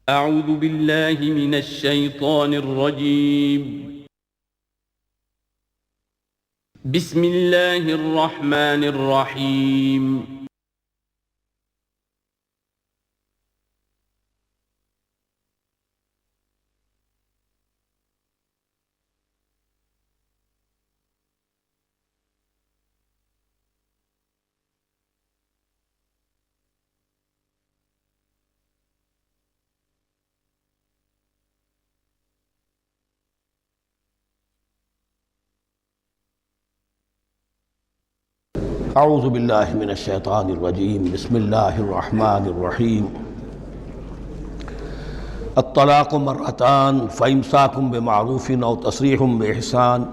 اعوذ باللہ من الشیطان الرجیم بسم اللہ الرحمن الرحیم اعوذ باللہ من الشیطان الرجیم بسم اللہ الرحمن الرحیم الطلاق مرتان فامساک بمعروف او تسریح باحسان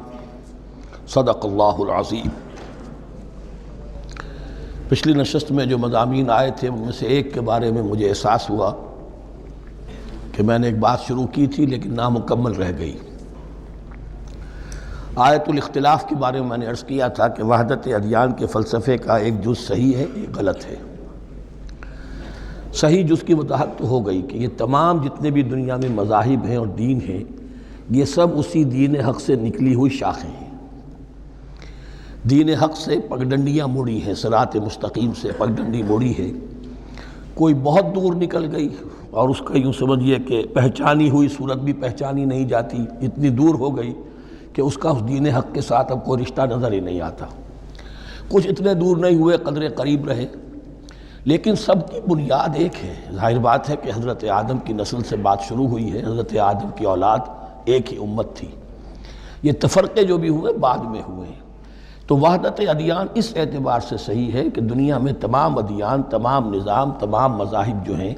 صدق اللہ العظیم۔ پچھلی نشست میں جو مضامین آئے تھے ان میں سے ایک کے بارے میں مجھے احساس ہوا کہ میں نے ایک بات شروع کی تھی لیکن نامکمل رہ گئی۔ آیت الاختلاف کے بارے میں نے عرض کیا تھا کہ وحدت ادیان کے فلسفے کا ایک جز صحیح ہے، ایک غلط ہے۔ صحیح جز کی وضاحت تو ہو گئی کہ یہ تمام جتنے بھی دنیا میں مذاہب ہیں اور دین ہیں یہ سب اسی دین حق سے نکلی ہوئی شاخیں ہیں۔ دین حق سے پگڈنڈیاں مڑی ہیں، صراط مستقیم سے پگڈنڈی مڑی ہے، کوئی بہت دور نکل گئی اور اس کا یوں سمجھیے کہ پہچانی ہوئی صورت بھی پہچانی نہیں جاتی، اتنی دور ہو گئی کہ اس کا اس دین حق کے ساتھ اب کوئی رشتہ نظر ہی نہیں آتا۔ کچھ اتنے دور نہیں ہوئے، قدرے قریب رہے، لیکن سب کی بنیاد ایک ہے۔ ظاہر بات ہے کہ حضرت آدم کی نسل سے بات شروع ہوئی ہے، حضرت آدم کی اولاد ایک ہی امت تھی۔ یہ تفرقے جو بھی ہوئے بعد میں ہوئے ہیں۔ تو وحدت ادیان اس اعتبار سے صحیح ہے کہ دنیا میں تمام ادیان، تمام نظام، تمام مذاہب جو ہیں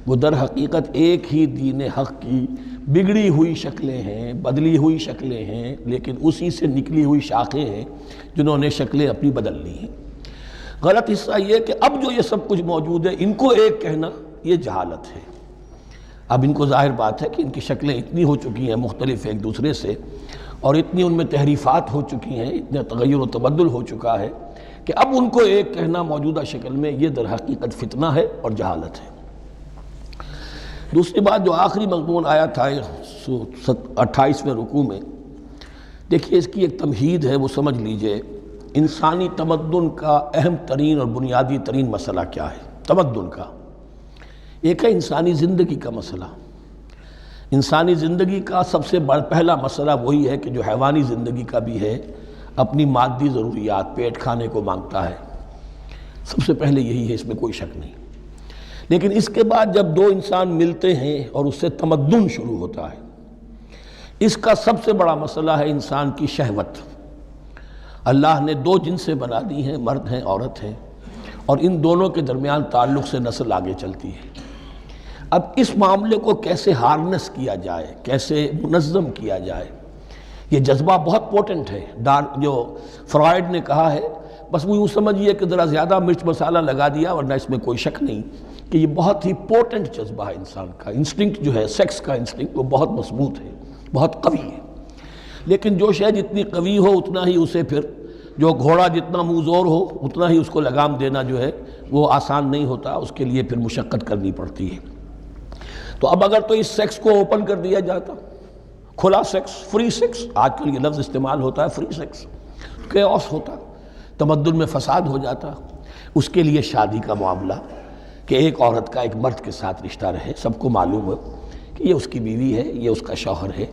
وہ در حقیقت ایک ہی دین حق کی بگڑی ہوئی شکلیں ہیں، بدلی ہوئی شکلیں ہیں، لیکن اسی سے نکلی ہوئی شاخیں ہیں جنہوں نے شکلیں اپنی بدل لی ہیں۔ غلط حصہ یہ کہ اب جو یہ سب کچھ موجود ہے ان کو ایک کہنا یہ جہالت ہے۔ اب ان کو ظاہر بات ہے کہ ان کی شکلیں اتنی ہو چکی ہیں مختلف ایک دوسرے سے، اور اتنی ان میں تحریفات ہو چکی ہیں، اتنا تغیر و تبدل ہو چکا ہے کہ اب ان کو ایک کہنا موجودہ شکل میں یہ در حقیقت فتنہ ہے اور جہالت ہے۔ دوسری بات جو آخری مضمون آیا تھا 28ویں رکوع میں، دیکھیے اس کی ایک تمہید ہے، وہ سمجھ لیجئے۔ انسانی تمدن کا اہم ترین اور بنیادی ترین مسئلہ کیا ہے تمدن کا؟ ایک ہے انسانی زندگی کا مسئلہ۔ انسانی زندگی کا سب سے پہلا مسئلہ وہی ہے کہ جو حیوانی زندگی کا بھی ہے، اپنی مادی ضروریات، پیٹ کھانے کو مانگتا ہے، سب سے پہلے یہی ہے، اس میں کوئی شک نہیں۔ لیکن اس کے بعد جب دو انسان ملتے ہیں اور اس سے تمدن شروع ہوتا ہے، اس کا سب سے بڑا مسئلہ ہے انسان کی شہوت۔ اللہ نے دو جنسیں بنا دی ہیں، مرد ہیں، عورت ہیں، اور ان دونوں کے درمیان تعلق سے نسل آگے چلتی ہے۔ اب اس معاملے کو کیسے ہارنس کیا جائے، کیسے منظم کیا جائے، یہ جذبہ بہت پوٹنٹ ہے۔ جو فرائڈ نے کہا ہے، بس وہ یوں سمجھیے کہ ذرا زیادہ مرچ مسالہ لگا دیا، ورنہ اس میں کوئی شک نہیں کہ یہ بہت ہی پوٹنٹ جذبہ ہے انسان کا۔ انسٹنکٹ جو ہے، سیکس کا انسٹنکٹ، وہ بہت مضبوط ہے، بہت قوی ہے۔ لیکن جو شے جتنی قوی ہو اتنا ہی اسے پھر، جو گھوڑا جتنا منہ زور ہو اتنا ہی اس کو لگام دینا جو ہے وہ آسان نہیں ہوتا، اس کے لیے پھر مشقت کرنی پڑتی ہے۔ تو اب اگر تو اس سیکس کو اوپن کر دیا جاتا، کھلا سیکس، فری سیکس، آج کل یہ لفظ استعمال ہوتا ہے، فری سیکس، کیوس ہوتا، تمدن میں فساد ہو جاتا۔ اس کے لیے شادی کا معاملہ کہ ایک عورت کا ایک مرد کے ساتھ رشتہ رہے، سب کو معلوم ہو کہ یہ اس کی بیوی ہے، یہ اس کا شوہر ہے،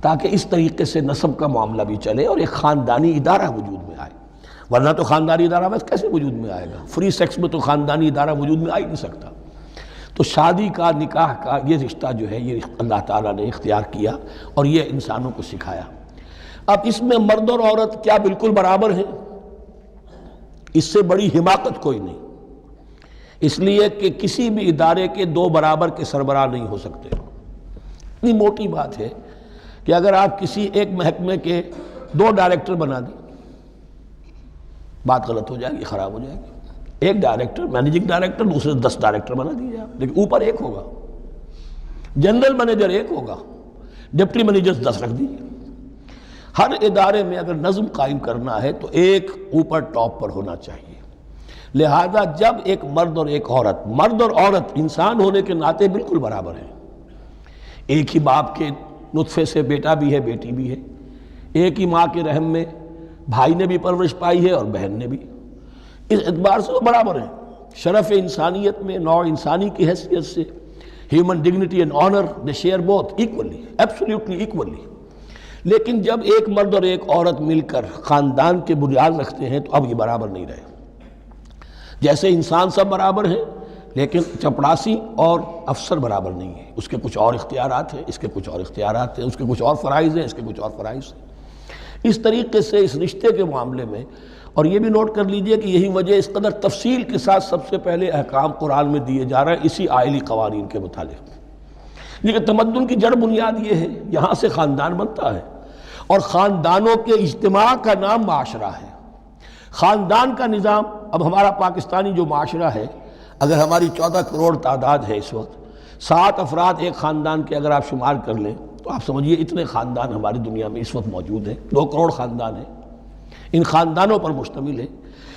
تاکہ اس طریقے سے نسب کا معاملہ بھی چلے اور ایک خاندانی ادارہ وجود میں آئے۔ ورنہ تو خاندانی ادارہ بس کیسے وجود میں آئے گا؟ فری سیکس میں تو خاندانی ادارہ وجود میں آ ہی نہیں سکتا۔ تو شادی کا، نکاح کا یہ رشتہ جو ہے یہ اللہ تعالیٰ نے اختیار کیا اور یہ انسانوں کو سکھایا۔ اب اس میں مرد اور عورت کیا بالکل برابر ہیں؟ اس سے بڑی حماقت کوئی نہیں، اس لیے کہ کسی بھی ادارے کے دو برابر کے سربراہ نہیں ہو سکتے۔ اتنی موٹی بات ہے کہ اگر آپ کسی ایک محکمے کے دو ڈائریکٹر بنا دیں، بات غلط ہو جائے گی، خراب ہو جائے گی۔ ایک ڈائریکٹر، مینیجنگ ڈائریکٹر، دوسرے 10 ڈائریکٹر بنا دیجیے آپ، لیکن اوپر ایک ہوگا، جنرل مینیجر ایک ہوگا، ڈپٹی مینیجر 10 رکھ دیجیے۔ ہر ادارے میں اگر نظم قائم کرنا ہے تو ایک اوپر ٹاپ پر ہونا چاہیے۔ لہذا جب ایک مرد اور ایک عورت، مرد اور عورت انسان ہونے کے ناطے بالکل برابر ہیں، ایک ہی باپ کے نطفے سے بیٹا بھی ہے بیٹی بھی ہے، ایک ہی ماں کے رحم میں بھائی نے بھی پرورش پائی ہے اور بہن نے بھی، اس اعتبار سے وہ برابر ہیں شرف انسانیت میں، نوع انسانی کی حیثیت سے، human dignity and honour they share both equally, absolutely equally. لیکن جب ایک مرد اور ایک عورت مل کر خاندان کے بنیاد رکھتے ہیں تو اب یہ برابر نہیں رہے۔ جیسے انسان سب برابر ہیں لیکن چپڑاسی اور افسر برابر نہیں ہے، اس کے کچھ اور اختیارات ہیں، اس کے کچھ اور اختیارات ہیں، اس کے کچھ اور فرائض ہیں، اس کے کچھ اور فرائض ہیں۔ اس طریقے سے اس رشتے کے معاملے میں، اور یہ بھی نوٹ کر لیجئے کہ یہی وجہ اس قدر تفصیل کے ساتھ سب سے پہلے احکام قرآن میں دیے جا رہے ہیں اسی آئلی قوانین کے متعلق۔ لیکن تمدن کی جڑ بنیاد یہ ہے، یہاں سے خاندان بنتا ہے، اور خاندانوں کے اجتماع کا نام معاشرہ ہے۔ خاندان کا نظام، اب ہمارا پاکستانی جو معاشرہ ہے، اگر ہماری 14 کروڑ تعداد ہے اس وقت، 7 افراد ایک خاندان کے اگر آپ شمار کر لیں تو آپ سمجھیے اتنے خاندان ہماری دنیا میں اس وقت موجود ہیں، 2 کروڑ خاندان ہیں، ان خاندانوں پر مشتمل ہے۔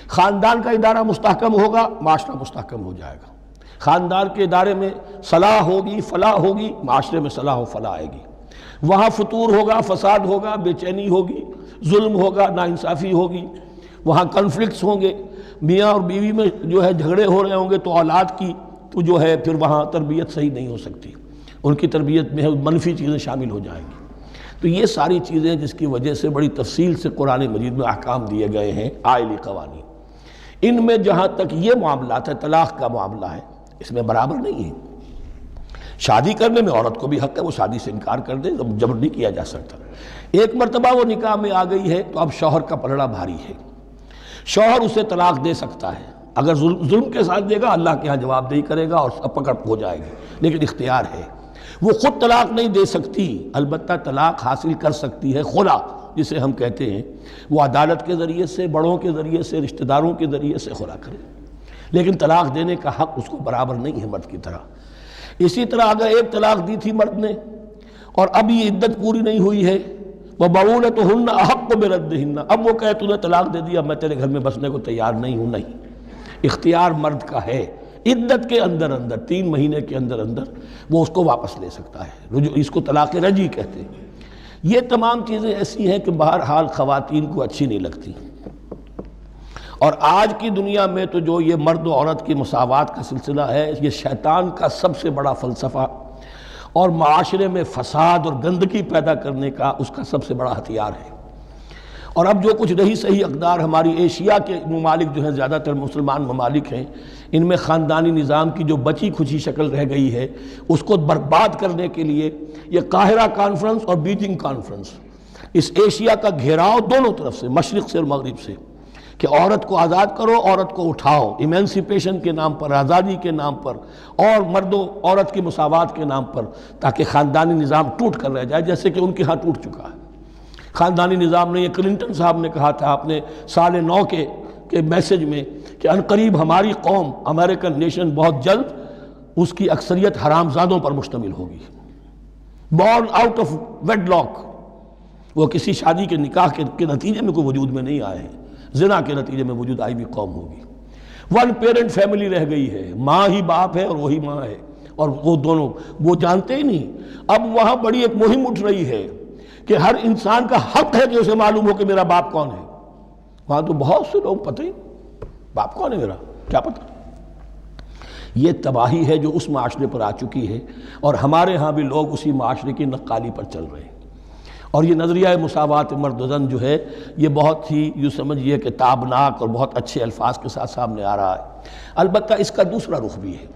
خاندان کا ادارہ مستحکم ہوگا، معاشرہ مستحکم ہو جائے گا۔ خاندان کے ادارے میں صلاح ہوگی، فلاح ہوگی، معاشرے میں صلاح و فلاح آئے گی۔ وہاں فتور ہوگا، فساد ہوگا، بے چینی ہوگی، ظلم ہوگا، ناانصافی ہوگی، وہاں کنفلکٹس ہوں گے، میاں اور بیوی میں جو ہے جھگڑے ہو رہے ہوں گے تو اولاد کی تو جو ہے پھر وہاں تربیت صحیح نہیں ہو سکتی، ان کی تربیت میں منفی چیزیں شامل ہو جائیں گی۔ تو یہ ساری چیزیں جس کی وجہ سے بڑی تفصیل سے قرآن مجید میں احکام دیے گئے ہیں، آئلی قوانین، ان میں جہاں تک یہ معاملات ہے، طلاق کا معاملہ ہے، اس میں برابر نہیں ہے۔ شادی کرنے میں عورت کو بھی حق ہے، وہ شادی سے انکار کر دے، جبر نہیں کیا جا سکتا۔ ایک مرتبہ وہ نکاح میں آ گئی ہے تو اب شوہر کا پلڑا بھاری ہے، شوہر اسے طلاق دے سکتا ہے، اگر ظلم کے ساتھ دے گا اللہ کے ہاں جواب دہی کرے گا اور پکڑ ہو جائے گی، لیکن اختیار ہے۔ وہ خود طلاق نہیں دے سکتی، البتہ طلاق حاصل کر سکتی ہے، خلا جسے ہم کہتے ہیں، وہ عدالت کے ذریعے سے، بڑوں کے ذریعے سے، رشتہ داروں کے ذریعے سے خلا کرے، لیکن طلاق دینے کا حق اس کو برابر نہیں ہے مرد کی طرح۔ اسی طرح اگر ایک طلاق دی تھی مرد نے اور اب یہ عدت پوری نہیں ہوئی ہے، وَبَعُولَتُهُنَّ أَحَقُّ بِرَدِّهِنَّ، اب وہ کہے تو نے طلاق دے دیا، میں تیرے گھر میں بسنے کو تیار نہیں ہوں، نہیں، اختیار مرد کا ہے، عدت کے اندر 3 مہینے کے اندر وہ اس کو واپس لے سکتا ہے، اس کو طلاق رجعی کہتے ہیں۔ یہ تمام چیزیں ایسی ہیں کہ بہرحال خواتین کو اچھی نہیں لگتی، اور آج کی دنیا میں تو جو یہ مرد و عورت کی مساوات کا سلسلہ ہے، یہ شیطان کا سب سے بڑا فلسفہ اور معاشرے میں فساد اور گندگی پیدا کرنے کا اس کا سب سے بڑا ہتھیار ہے۔ اور اب جو کچھ رہی صحیح اقدار ہماری ایشیا کے ممالک جو ہیں، زیادہ تر مسلمان ممالک ہیں، ان میں خاندانی نظام کی جو بچی کھچی شکل رہ گئی ہے اس کو برباد کرنے کے لیے یہ قاہرہ کانفرنس اور بیجنگ کانفرنس، اس ایشیا کا گھیراؤ دونوں طرف سے، مشرق سے اور مغرب سے، کہ عورت کو آزاد کرو، عورت کو اٹھاؤ، ایمینسیپیشن کے نام پر، آزادی کے نام پر، اور مرد و عورت کی مساوات کے نام پر، تاکہ خاندانی نظام ٹوٹ کر رہ جائے، جیسے کہ ان کے ہاں ٹوٹ چکا ہے خاندانی نظام نے۔ یہ کلنٹن صاحب نے کہا تھا اپنے سال 9 کے میسج میں کہ عنقریب ہماری قوم، امریکن نیشن، بہت جلد اس کی اکثریت حرام زادوں پر مشتمل ہوگی، born out of wedlock, وہ کسی شادی کے نکاح کے نتیجے میں کوئی وجود میں نہیں آئے ہیں، زنا کے نتیجے میں وجود آئی بھی قوم ہوگی۔ 1 پیرنٹ فیملی رہ گئی ہے، ماں ہی باپ ہے اور وہی ماں ہے، اور وہ دونوں وہ جانتے ہی نہیں۔ اب وہاں بڑی ایک مہم اٹھ رہی ہے کہ ہر انسان کا حق ہے کہ اسے معلوم ہو کہ میرا باپ کون ہے۔ وہاں تو بہت سے لوگ پتہ ہی باپ کون ہے میرا، کیا پتہ۔ یہ تباہی ہے جو اس معاشرے پر آ چکی ہے، اور ہمارے ہاں بھی لوگ اسی معاشرے کی نقالی پر چل رہے ہیں۔ اور یہ نظریہ مساوات مرد و زن جو ہے، یہ بہت ہی یوں سمجھیے کہ تابناک اور بہت اچھے الفاظ کے ساتھ سامنے آ رہا ہے۔ البتہ اس کا دوسرا رخ بھی ہے،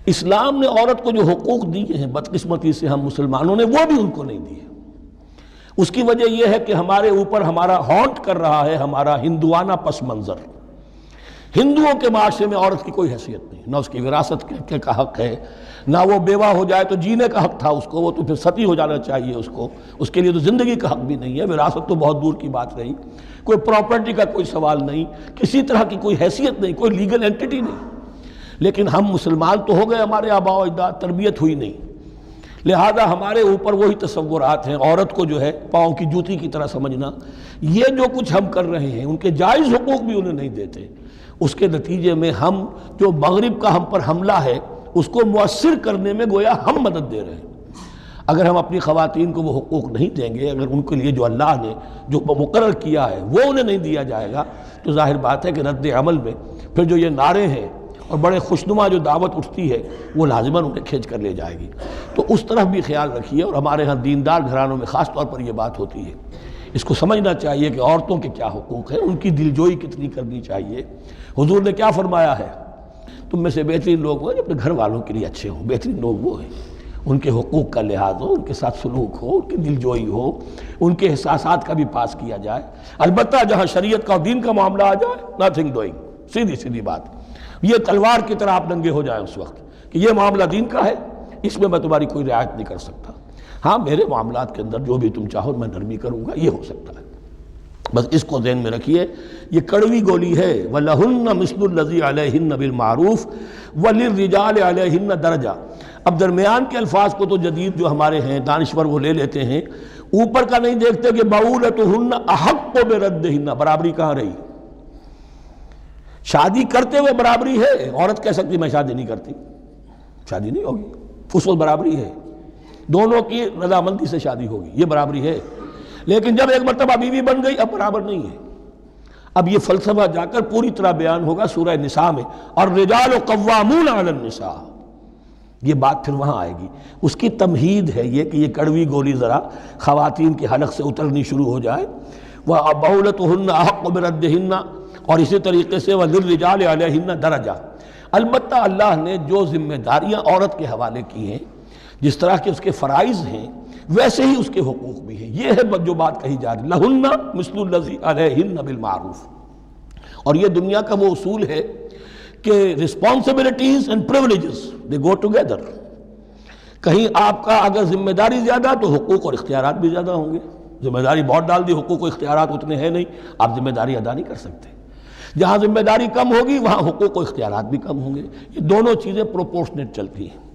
اسلام نے عورت کو جو حقوق دیے ہیں بدقسمتی سے ہم مسلمانوں نے وہ بھی ان کو نہیں دیے۔ اس کی وجہ یہ ہے کہ ہمارے اوپر ہمارا ہانٹ کر رہا ہے ہمارا ہندوانہ پس منظر۔ ہندوؤں کے معاشرے میں عورت کی کوئی حیثیت نہیں، نہ اس کی وراثت کا حق ہے، نہ وہ بیوہ ہو جائے تو جینے کا حق تھا اس کو، وہ تو پھر ستی ہو جانا چاہیے اس کے لیے تو زندگی کا حق بھی نہیں ہے، وراثت تو بہت دور کی بات رہی، کوئی پراپرٹی کا کوئی سوال نہیں، کسی طرح کی کوئی حیثیت نہیں، کوئی لیگل اینٹیٹی نہیں۔ لیکن ہم مسلمان تو ہو گئے، ہمارے آباء و اجداد، تربیت ہوئی نہیں، لہذا ہمارے اوپر وہی تصورات ہیں، عورت کو جو ہے پاؤں کی جوتی کی طرح سمجھنا۔ یہ جو کچھ ہم کر رہے ہیں ان کے جائز حقوق بھی انہیں نہیں دیتے، اس کے نتیجے میں ہم جو مغرب کا ہم پر حملہ ہے اس کو مؤثر کرنے میں گویا ہم مدد دے رہے ہیں۔ اگر ہم اپنی خواتین کو وہ حقوق نہیں دیں گے، اگر ان کے لیے جو اللہ نے جو مقرر کیا ہے وہ انہیں نہیں دیا جائے گا، تو ظاہر بات ہے کہ رد عمل میں پھر جو یہ نعرے ہیں اور بڑے خوشنما جو دعوت اٹھتی ہے وہ لازماً انہیں کھینچ کر لے جائے گی۔ تو اس طرف بھی خیال رکھیے، اور ہمارے ہاں دیندار گھرانوں میں خاص طور پر یہ بات ہوتی ہے، اس کو سمجھنا چاہیے کہ عورتوں کے کیا حقوق ہیں، ان کی دلجوئی کتنی کرنی چاہیے۔ حضور نے کیا فرمایا ہے؟ تم میں سے بہترین لوگ وہ جو اپنے گھر والوں کے لیے اچھے ہوں، بہترین لوگ وہ ہیں ان کے حقوق کا لحاظ ہو، ان کے ساتھ سلوک ہو، ان کی دلجوئی ہو، ان کے احساسات کا بھی پاس کیا جائے۔ البتہ جہاں شریعت کا اور دین کا معاملہ آ جائے، نتھنگ ڈوئنگ، سیدھی سیدھی بات، یہ تلوار کی طرح آپ ننگے ہو جائیں اس وقت کہ یہ معاملہ دین کا ہے، اس میں تمہاری کوئی رعایت نہیں کر سکتا۔ ہاں میرے معاملات کے اندر جو بھی تم چاہو میں نرمی کروں گا، یہ ہو سکتا ہے۔ بس اس کو ذہن میں رکھیے، یہ کڑوی گولی ہے۔ وَلَهُنَّ مِثْلُ الَّذِي عَلَيْهِنَّ بِالْمَعْرُوفِ وَلِلرِّجَالِ عَلَيْهِنَّ دَرَجَةٌ۔ اب درمیان کے الفاظ کو تو جدید جو ہمارے ہیں دانشور وہ لے لیتے ہیں، اوپر کا نہیں دیکھتے کہ بَعُولَتُهُنَّ أَحَقُّ بِرَدِّهِنَّ، برابری کہاں رہی؟ شادی کرتے ہوئے برابری ہے، عورت کہہ سکتی میں شادی نہیں کرتی، شادی نہیں ہوگی، اس وقت برابری ہے، دونوں کی رضامندی سے شادی ہوگی، یہ برابری ہے۔ لیکن جب ایک مرتبہ بیوی بن گئی اب برابر نہیں ہے۔ اب یہ فلسفہ جا کر پوری طرح بیان ہوگا سورہ نساء میں، اور الرجال قوامون علی النساء، یہ بات پھر وہاں آئے گی۔ اس کی تمہید ہے یہ کہ یہ کڑوی گولی ذرا خواتین کے حلق سے اترنی شروع ہو جائے۔ وَبَعُولَتُهُنَّ أَحَقُّ بِرَدِّهِنَّ، اور اسی طریقے سے وَلِلرِّجَالِ عَلَيْهِنَّ دَرَجَةٌ۔ البتہ اللہ نے جو ذمہ داریاں عورت کے حوالے کی ہیں، جس طرح کے اس کے فرائض ہیں ویسے ہی اس کے حقوق بھی ہیں، یہ ہے جو بات کہی جا رہی لَهُنَّ مِثْلُ الَّذِي عَلَيْهِنَّ بِالْمَعْرُوفِ۔ اور یہ دنیا کا وہ اصول ہے کہ responsibilities and privileges they go together۔ کہیں آپ کا اگر ذمہ داری زیادہ تو حقوق اور اختیارات بھی زیادہ ہوں گے۔ ذمہ داری بہت ڈال دی، حقوق و اختیارات اتنے ہیں نہیں، آپ ذمہ داری ادا نہیں کر سکتے۔ جہاں ذمہ داری کم ہوگی وہاں حقوق و اختیارات بھی کم ہوں گے، یہ دونوں چیزیں پروپورشنیٹ چلتی ہیں۔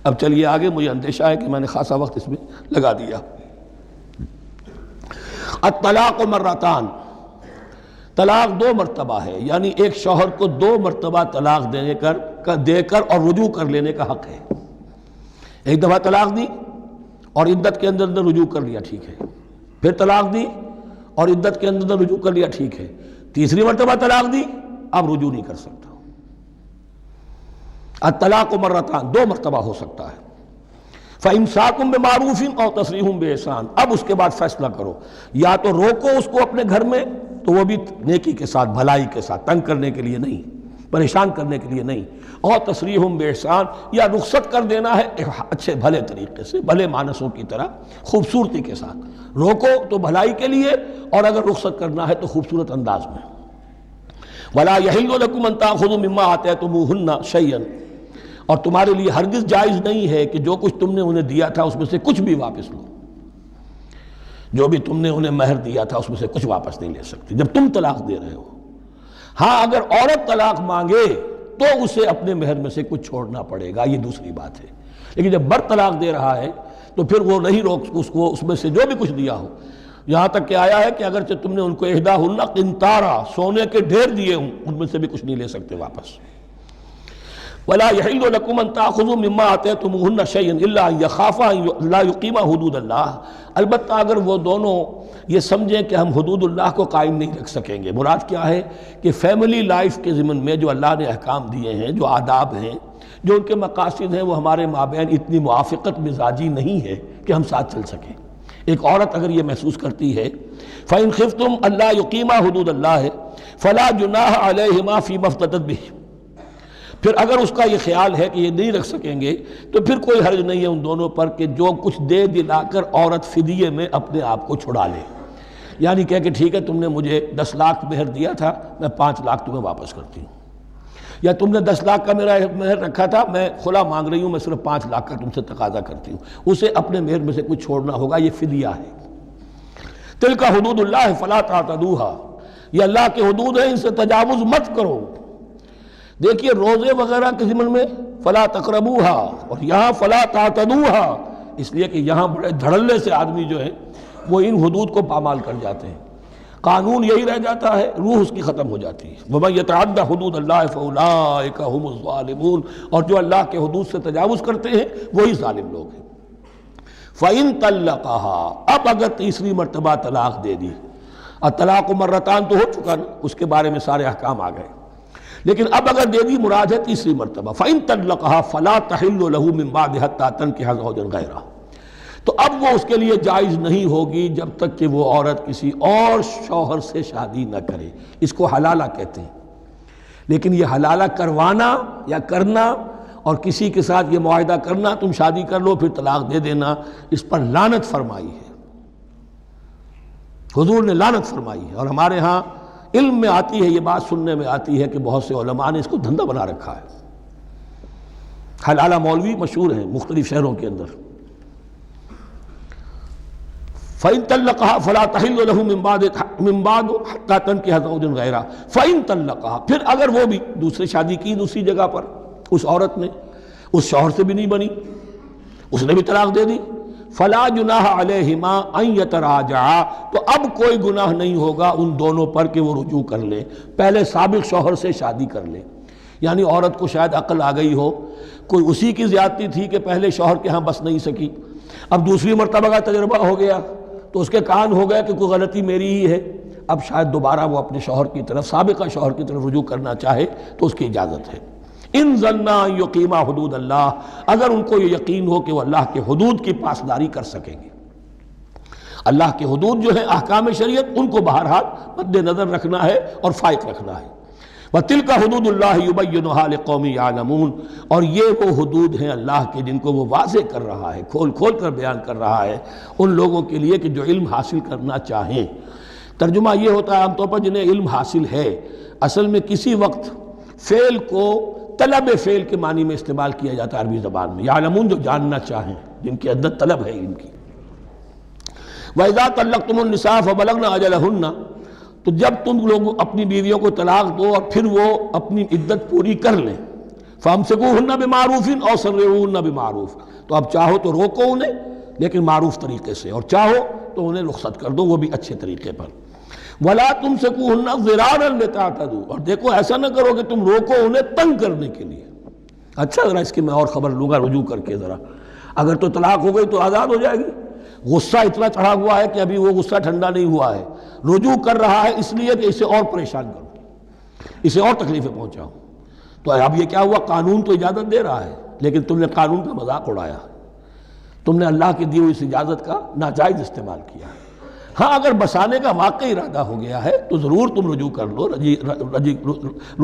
اب چلیے آگے، مجھے اندیشہ ہے کہ میں نے خاصا وقت اس میں لگا دیا۔ الطلاق مرتان، طلاق دو مرتبہ ہے، یعنی ایک شوہر کو دو مرتبہ طلاق دے کر اور رجوع کر لینے کا حق ہے۔ ایک دفعہ طلاق دی اور عدت کے اندر رجوع کر لیا، ٹھیک ہے، پھر طلاق دی اور عدت کے اندر رجوع کر لیا، ٹھیک ہے، تیسری مرتبہ طلاق دی اب رجوع نہیں کر سکتا۔ الطلاق مرتان، دو مرتبہ ہو سکتا ہے۔ فَإِمْسَاكٌ بِمَعْرُوفٍ أَوْ تَسْرِيحٌ بِإِحْسَانٍ، اب اس کے بعد فیصلہ کرو، یا تو روکو اس کو اپنے گھر میں تو وہ بھی نیکی کے ساتھ، بھلائی کے ساتھ، تنگ کرنے کے لیے نہیں، پریشان کرنے کے لیے نہیں، اور تسریح بِإِحْسَان، یا رخصت کر دینا ہے اچھے بھلے طریقے سے، بھلے مانسوں کی طرح، خوبصورتی کے ساتھ روکو تو بھلائی کے لیے، اور اگر رخصت کرنا ہے تو خوبصورت انداز میں۔ وَلَا يَحِلُّ لَكُمْ أَن تَأْخُذُوا مِمَّا آتَيْتُمُوهُنَّ شَيْئًا، اور تمہارے لیے ہرگز جائز نہیں ہے کہ جو کچھ تم نے انہیں دیا تھا اس میں سے کچھ بھی واپس لو، جو بھی تم نے انہیں مہر دیا تھا اس میں سے کچھ واپس نہیں لے سکتے جب تم طلاق دے رہے ہو۔ ہاں اگر عورت طلاق مانگے تو اسے اپنے مہر میں سے کچھ چھوڑنا پڑے گا، یہ دوسری بات ہے، لیکن جب بر طلاق دے رہا ہے تو پھر وہ نہیں روک اس کو اس میں سے جو بھی کچھ دیا ہو، یہاں تک کہ آیا ہے کہ اگرچہ تم نے ان کو احداہن قنطارا، سونے کے ڈھیر دیے ہوں، ان میں سے بھی کچھ نہیں لے سکتے واپس۔ وَلَا يَحِلُّ لَكُمْ أَن تَأْخُذُوا مِمَّا آتَيْتُمُوهُنَّ شَيْئًا إِلَّا أَن يَخَافَا أَن لَا يُقِيمَا حُدُودَ اللَّهِ، البتہ اگر وہ دونوں یہ سمجھیں کہ ہم حدود اللہ کو قائم نہیں رکھ سکیں گے۔ مراد کیا ہے کہ فیملی لائف کے ضمن میں جو اللہ نے احکام دیے ہیں، جو آداب ہیں، جو ان کے مقاصد ہیں، وہ ہمارے مابین اتنی موافقت مزاجی نہیں ہے کہ ہم ساتھ چل سکیں۔ ایک عورت اگر یہ محسوس کرتی ہے فَإِنْ خِفْتُمْ أَلَّا يُقِيمَا حُدُودَ اللَّهِ فَلَا جُنَاحَ عَلَيْهِمَا فِيمَا افْتَدَتْ بِهِ، پھر اگر اس کا یہ خیال ہے کہ یہ نہیں رکھ سکیں گے تو پھر کوئی حرج نہیں ہے ان دونوں پر کہ جو کچھ دے دلا کر عورت فدیے میں اپنے آپ کو چھڑا لے، یعنی کہہ کہ ٹھیک ہے تم نے مجھے 10 لاکھ مہر دیا تھا، میں 5 لاکھ تمہیں واپس کرتی ہوں، یا تم نے 10 لاکھ کا میرا مہر رکھا تھا، میں خلا مانگ رہی ہوں، میں صرف 5 لاکھ کا تم سے تقاضا کرتی ہوں، اسے اپنے مہر میں سے کچھ چھوڑنا ہوگا، یہ فدیہ ہے۔ تلک حدود اللہ فلا تعتدوها، یہ اللہ کے حدود ہیں، ان سے تجاوز مت کرو۔ دیکھیے روزے وغیرہ کے ضمن میں فلا تقربوها، اور یہاں فلا تعتدوها، اس لیے کہ یہاں بڑے دھڑلے سے آدمی جو ہے وہ ان حدود کو پامال کر جاتے ہیں، قانون یہی رہ جاتا ہے، روح اس کی ختم ہو جاتی ہے۔ وَمَن يَتَعَدَّ حُدُودَ اللَّهِ فَأُولَٰئِكَ هُمُ الظَّالِمُونَ، اور جو اللہ کے حدود سے تجاوز کرتے ہیں وہی ظالم لوگ ہیں۔ فَإِن طَلَّقَهَا، اب اگر تیسری مرتبہ طلاق دے دی، الطلاق مرتان تو ہو چکا نا، اس کے بارے میں سارے احکام آ گئے، لیکن اب اگر دے دی مراد ہے تیسری مرتبہ، فَإِن طَلَّقَهَا فَلَا تَحِلُّ لَهُ مِن بَعْدِ حَتَّى تَنكِحَ زَوْجًا غَيْرَهُ، تو اب وہ اس کے لیے جائز نہیں ہوگی جب تک کہ وہ عورت کسی اور شوہر سے شادی نہ کرے۔ اس کو حلالہ کہتے ہیں، لیکن یہ حلالہ کروانا یا کرنا اور کسی کے ساتھ یہ معاہدہ کرنا تم شادی کر لو پھر طلاق دے دینا، اس پر لعنت فرمائی ہے، حضور نے لعنت فرمائی ہے۔ اور ہمارے ہاں علم میں آتی ہے، یہ بات سننے میں آتی ہے کہ بہت سے علماء نے اس کو دھندا بنا رکھا ہے۔ حلالہ مولوی مشہور ہیں مختلف شہروں کے اندر۔ فَإِن طَلَّقَهَا فَلَا تَحِلُّ لَهُ مِن بَعْدُ حَتَّى تَنكِحَ زَوْجًا غَيْرَهُ فَإِن طَلَّقَهَا، پھر اگر وہ بھی دوسری شادی کی دوسری جگہ پر، اس عورت نے اس شوہر سے بھی نہیں بنی، اس نے بھی طلاق دے دی، فَلَا جُنَاحَ عَلَيْهِمَا أَن يَتَرَاجَعَا، تو اب کوئی گناہ نہیں ہوگا ان دونوں پر کہ وہ رجوع کر لیں، پہلے سابق شوہر سے شادی کر لیں۔ یعنی عورت کو شاید عقل آ گئی ہو، کوئی اسی کی زیادتی تھی کہ پہلے شوہر کے ہاں بس نہیں سکی، اب دوسری مرتبہ کا تجربہ ہو گیا تو اس کے کان ہو گیا کہ کوئی غلطی میری ہی ہے، اب شاید دوبارہ وہ اپنے شوہر کی طرف، سابقہ شوہر کی طرف رجوع کرنا چاہے تو اس کی اجازت ہے۔ ان ظنا یقیما حدود اللہ، اگر ان کو یہ یقین ہو کہ وہ اللہ کے حدود کی پاسداری کر سکیں گے۔ اللہ کے حدود جو ہیں احکام شریعت، ان کو بہرحال مد نظر رکھنا ہے اور فائق رکھنا ہے۔ وَتِلْكَ حُدُودُ اللَّهِ يُبَيِّنُهَا لِقَوْمٍ يَعْلَمُونَ، اور یہ وہ حدود ہیں اللہ کے جن کو وہ واضح کر رہا ہے، کھول کھول کر بیان کر رہا ہے ان لوگوں کے لیے کہ جو علم حاصل کرنا چاہیں۔ ترجمہ یہ ہوتا ہے عام طور پر جنہیں علم حاصل ہے، اصل میں کسی وقت فعل کو طلب فعل کے معنی میں استعمال کیا جاتا ہے عربی زبان میں، یعلمون جو جاننا چاہیں، جن کے اندر طلب ہے علم کی۔ وَإِذَا طَلَّقْتُمُ النِّسَاءَ فَبَلَغْنَ أَجَلَهُنَّ، تو جب تم لوگ اپنی بیویوں کو طلاق دو اور پھر وہ اپنی عدت پوری کر لیں، فَأَمْسِكُوهُنَّ بِمَعْرُوفٍ أَوْ سَرِّحُوهُنَّ بِمَعْرُوفٍ، تو اب چاہو تو روکو انہیں لیکن معروف طریقے سے، اور چاہو تو انہیں رخصت کر دو وہ بھی اچھے طریقے پر۔ وَلَا تُمْسِكُوهُنَّ ضِرَارًا لِتَعْتَدُوا، اور دیکھو ایسا نہ کرو کہ تم روکو انہیں تنگ کرنے کے لیے۔ اچھا ذرا اس کی میں اور خبر لوں گا رجوع کر کے، ذرا اگر تو طلاق ہو گئی تو آزاد ہو جائے گی، غصہ اتنا چڑھا ہوا ہے کہ ابھی وہ غصہ ٹھنڈا نہیں ہوا ہے، رجوع کر رہا ہے اس لیے کہ اسے اور پریشان کروں، اسے اور تکلیفیں پہنچاؤں، تو اب یہ کیا ہوا، قانون تو اجازت دے رہا ہے لیکن تم نے قانون کا مذاق اڑایا، تم نے اللہ کی دی ہوئی اس اجازت کا ناجائز استعمال کیا۔ ہاں اگر بسانے کا واقعی ارادہ ہو گیا ہے تو ضرور تم رجوع کر لو،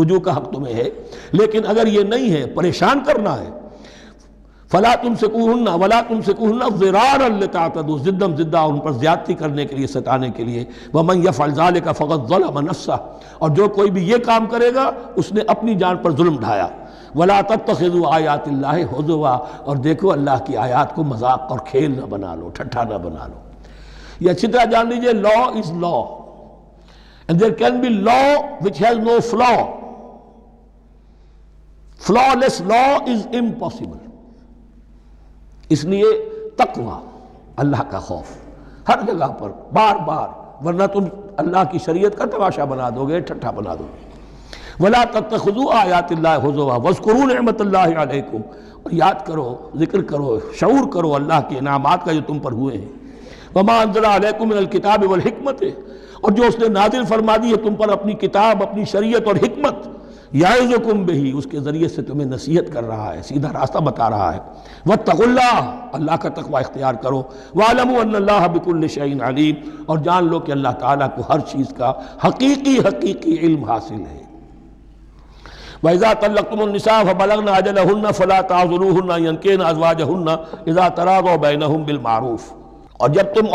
رجوع کا حق تمہیں ہے، لیکن اگر یہ نہیں ہے، پریشان کرنا ہے، فَلَا تُمْسِكُوهُنَّ وَلَا تُمْسِكُوهُنَّ ضِرَارًا لِتَعْتَدُوا، ضدم زدہ ان پر زیادتی کرنے کے لیے، ستانے کے لیے۔ وَمَنْ يَفْعَلْ ذَلِكَ فَقَدْ ظَلَمَ نَفْسَهُ، اور جو کوئی بھی یہ کام کرے گا اس نے اپنی جان پر ظلم ڈھایا۔ وَلَا تَتَّخِذُوا آیَاتِ اللَّهِ هُزُوًا، اور دیکھو اللہ کی آیات کو مذاق اور کھیل نہ بنا لو، ٹھٹھا نہ بنا لو۔ یہ اچھی طرح جان لیجئے، لا از لا and there can be law which has no flaw. Flawless law is impossible. اس لیے تقوی، اللہ کا خوف ہر جگہ پر بار بار، ورنہ تم اللہ کی شریعت کا تماشا بنا دو گے، ٹھٹھا بنا دو گے۔ وَلَا تَتَّخِذُوا آیَاتِ اللَّهِ هُزُوًا وَاذْكُرُوا نِعْمَتَ اللَّهِ عَلَيْكُمْ، اور یاد کرو، ذکر کرو، شعور کرو اللہ کے انعامات کا جو تم پر ہوئے ہیں۔ وَمَا أَنزَلَ عَلَيْكُمْ مِنَ الْكِتَابِ وَالْحِكْمَةِ، اور جو اس نے نازل فرما دی ہے تم پر اپنی کتاب، اپنی شریعت اور حکمت، یعظکم بہ، اس کے ذریعے سے تمہیں نصیحت کر رہا ہے، سیدھا راستہ بتا رہا ہے۔ واتقوا اللہ، اللہ کا تقوی اختیار کرو۔ وَاعْلَمُوا أَنَّ اللَّهَ بِكُلِّ شَيْءٍ عَلِيمٌ، اور جان لو کہ اللہ تعالیٰ کو ہر چیز کا حقیقی علم حاصل ہے۔ وَإِذَا طَلَّقْتُمُ النِّسَاءَ فَبَلَغْنَ أَجَلَهُنَّ فَلَا تَعْضُلُوهُنَّ أَن يَنكِحْنَ أَزْوَاجَهُنَّ إِذَا تَرَاضَوْا بَيْنَهُم بِالْمَعْرُوفِ، اور جب تم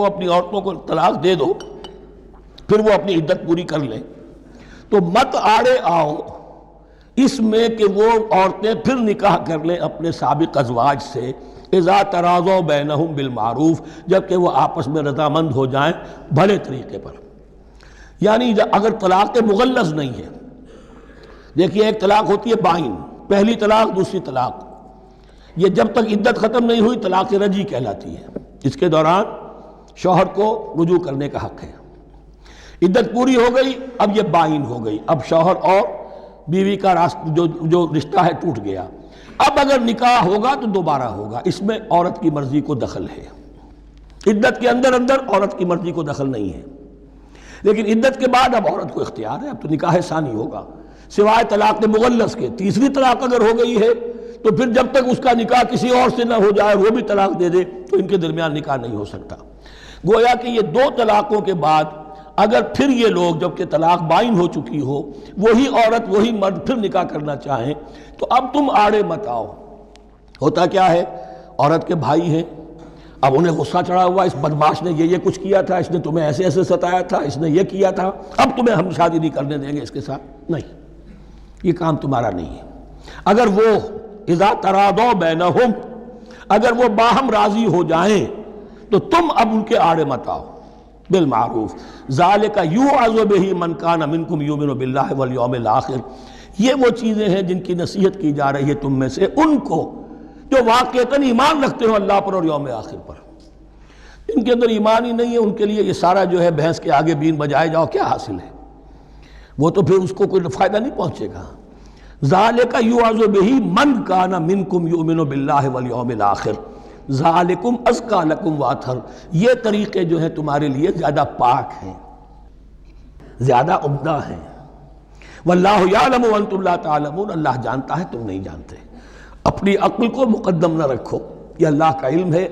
اپنی عورتوں کو طلاق دے دو پھر وہ اپنی عدت پوری کر لیں تو مت آڑے آؤ اس میں کہ وہ عورتیں پھر نکاح کر لیں اپنے سابق ازواج سے، اذا تراضوا بینہم بالمعروف، جبکہ وہ آپس میں رضامند ہو جائیں بھلے طریقے پر۔ یعنی اگر طلاق مغلظ نہیں ہے، دیکھیے ایک طلاق ہوتی ہے بائن، پہلی طلاق دوسری طلاق، یہ جب تک عدت ختم نہیں ہوئی طلاق رجعی کہلاتی ہے، اس کے دوران شوہر کو رجوع کرنے کا حق ہے۔ عدت پوری ہو گئی، اب یہ بائن ہو گئی، اب شوہر اور بیوی کا جو رشتہ ہے ٹوٹ گیا۔ اب اگر نکاح ہوگا تو دوبارہ ہوگا، اس میں عورت کی مرضی کو دخل ہے، عدت کے اندر عورت کی مرضی کو دخل نہیں ہے، لیکن عدت کے بعد اب عورت کو اختیار ہے، اب تو نکاح ثانی ہوگا سوائے طلاق مغلظ کے۔ تیسری طلاق اگر ہو گئی ہے تو پھر جب تک اس کا نکاح کسی اور سے نہ ہو جائے، وہ بھی طلاق دے دے، تو ان کے درمیان نکاح نہیں ہو سکتا۔ گویا کہ یہ دو طلاقوں کے بعد اگر پھر یہ لوگ جب کہ طلاق بائن ہو چکی ہو، وہی عورت وہی مرد پھر نکاح کرنا چاہیں تو اب تم آڑے مت آؤ۔ ہوتا کیا ہے، عورت کے بھائی ہیں، اب انہیں غصہ چڑھا ہوا، اس بدماش نے یہ کچھ کیا تھا، اس نے تمہیں ایسے ایسے ستایا تھا، اس نے یہ کیا تھا، اب تمہیں ہم شادی نہیں کرنے دیں گے اس کے ساتھ، نہیں، یہ کام تمہارا نہیں ہے۔ اگر وہ اذا تراضوا بینہم، اگر وہ باہم راضی ہو جائیں تو تم اب ان کے آڑے مت آؤ، بالمعروف، ذالک یوعظ بہ من کان منکم یؤمن باللہ والیوم الآخر، یہ وہ چیزیں ہیں جن کی نصیحت کی جا رہی ہے تم میں سے ان کو جو واقعتاً ایمان رکھتے ہو اللہ پر اور یوم آخر پر۔ ان کے اندر ایمان ہی نہیں ہے، ان کے لیے یہ سارا جو ہے بھینس کے آگے بین بجائے جاؤ کیا حاصل ہے، وہ تو پھر اس کو کوئی فائدہ نہیں پہنچے گا۔ ذالک یوعظ بہ من کان منکم یؤمن باللہ والیوم الآخر ذالکم ازکی لکم واطہر، یہ طریقے جو ہیں تمہارے لیے زیادہ پاک ہیں، زیادہ عمدہ ہیں۔ واللہ یعلم وانتم لا تعلمون، اللہ جانتا ہے تم نہیں جانتے۔ اپنی عقل کو مقدم نہ رکھو، یہ اللہ کا علم ہے،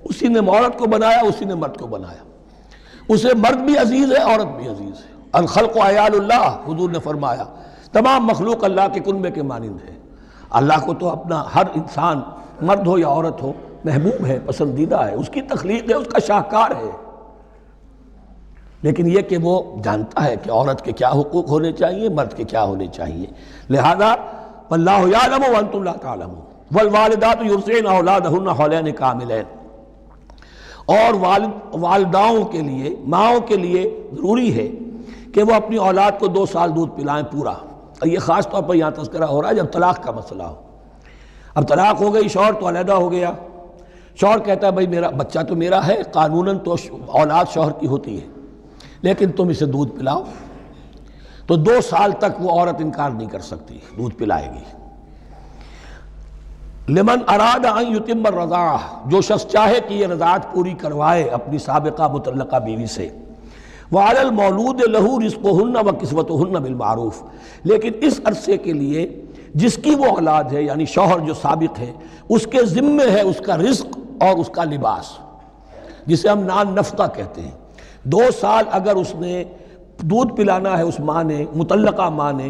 اسی نے عورت کو بنایا، اسی نے مرد کو بنایا، اسے مرد بھی عزیز ہے عورت بھی عزیز ہے۔ الخلق عیال اللہ، حضور نے فرمایا تمام مخلوق اللہ کے کنبے کے مانند ہے۔ اللہ کو تو اپنا ہر انسان مرد ہو یا عورت ہو محبوب ہے، پسندیدہ ہے، اس کی تخلیق ہے، اس کا شاہکار ہے، لیکن یہ کہ وہ جانتا ہے کہ عورت کے کیا حقوق ہونے چاہیے، مرد کے کیا ہونے چاہیے، لہذا واللہ یعلم وانتم لا تعلمون۔ والوالدات یرضعن اولادہن حولین کاملین، اور والداؤں کے لیے، ماؤں کے لیے ضروری ہے کہ وہ اپنی اولاد کو 2 سال دودھ پلائیں پورا۔ یہ خاص طور پر یہاں تذکرہ ہو رہا ہے جب طلاق کا مسئلہ ہو۔ اب طلاق ہو گئی، شوہر تو علیحدہ ہو گیا، شوہر کہتا ہے بھائی میرا بچہ تو میرا ہے، قانوناً تو اولاد شوہر کی ہوتی ہے، لیکن تم اسے دودھ پلاؤ، تو 2 سال تک وہ عورت انکار نہیں کر سکتی، دودھ پلائے گی۔ لمن اراد ان یتم الرضاعہ، جو شخص چاہے کہ یہ رضاعت پوری کروائے اپنی سابقہ مطلقہ بیوی سے۔ وعلی المولود لہ رزقہن وکسوتہن بالمعروف، لیکن اس عرصے کے لیے جس کی وہ اولاد ہے، یعنی شوہر جو سابق ہے، اس کے ذمے ہے اس کا رزق اور اس کا لباس، جسے ہم نان نفقہ کہتے ہیں۔ 2 سال اگر اس نے دودھ پلانا ہے اس ماں نے، مطلقہ ماں نے،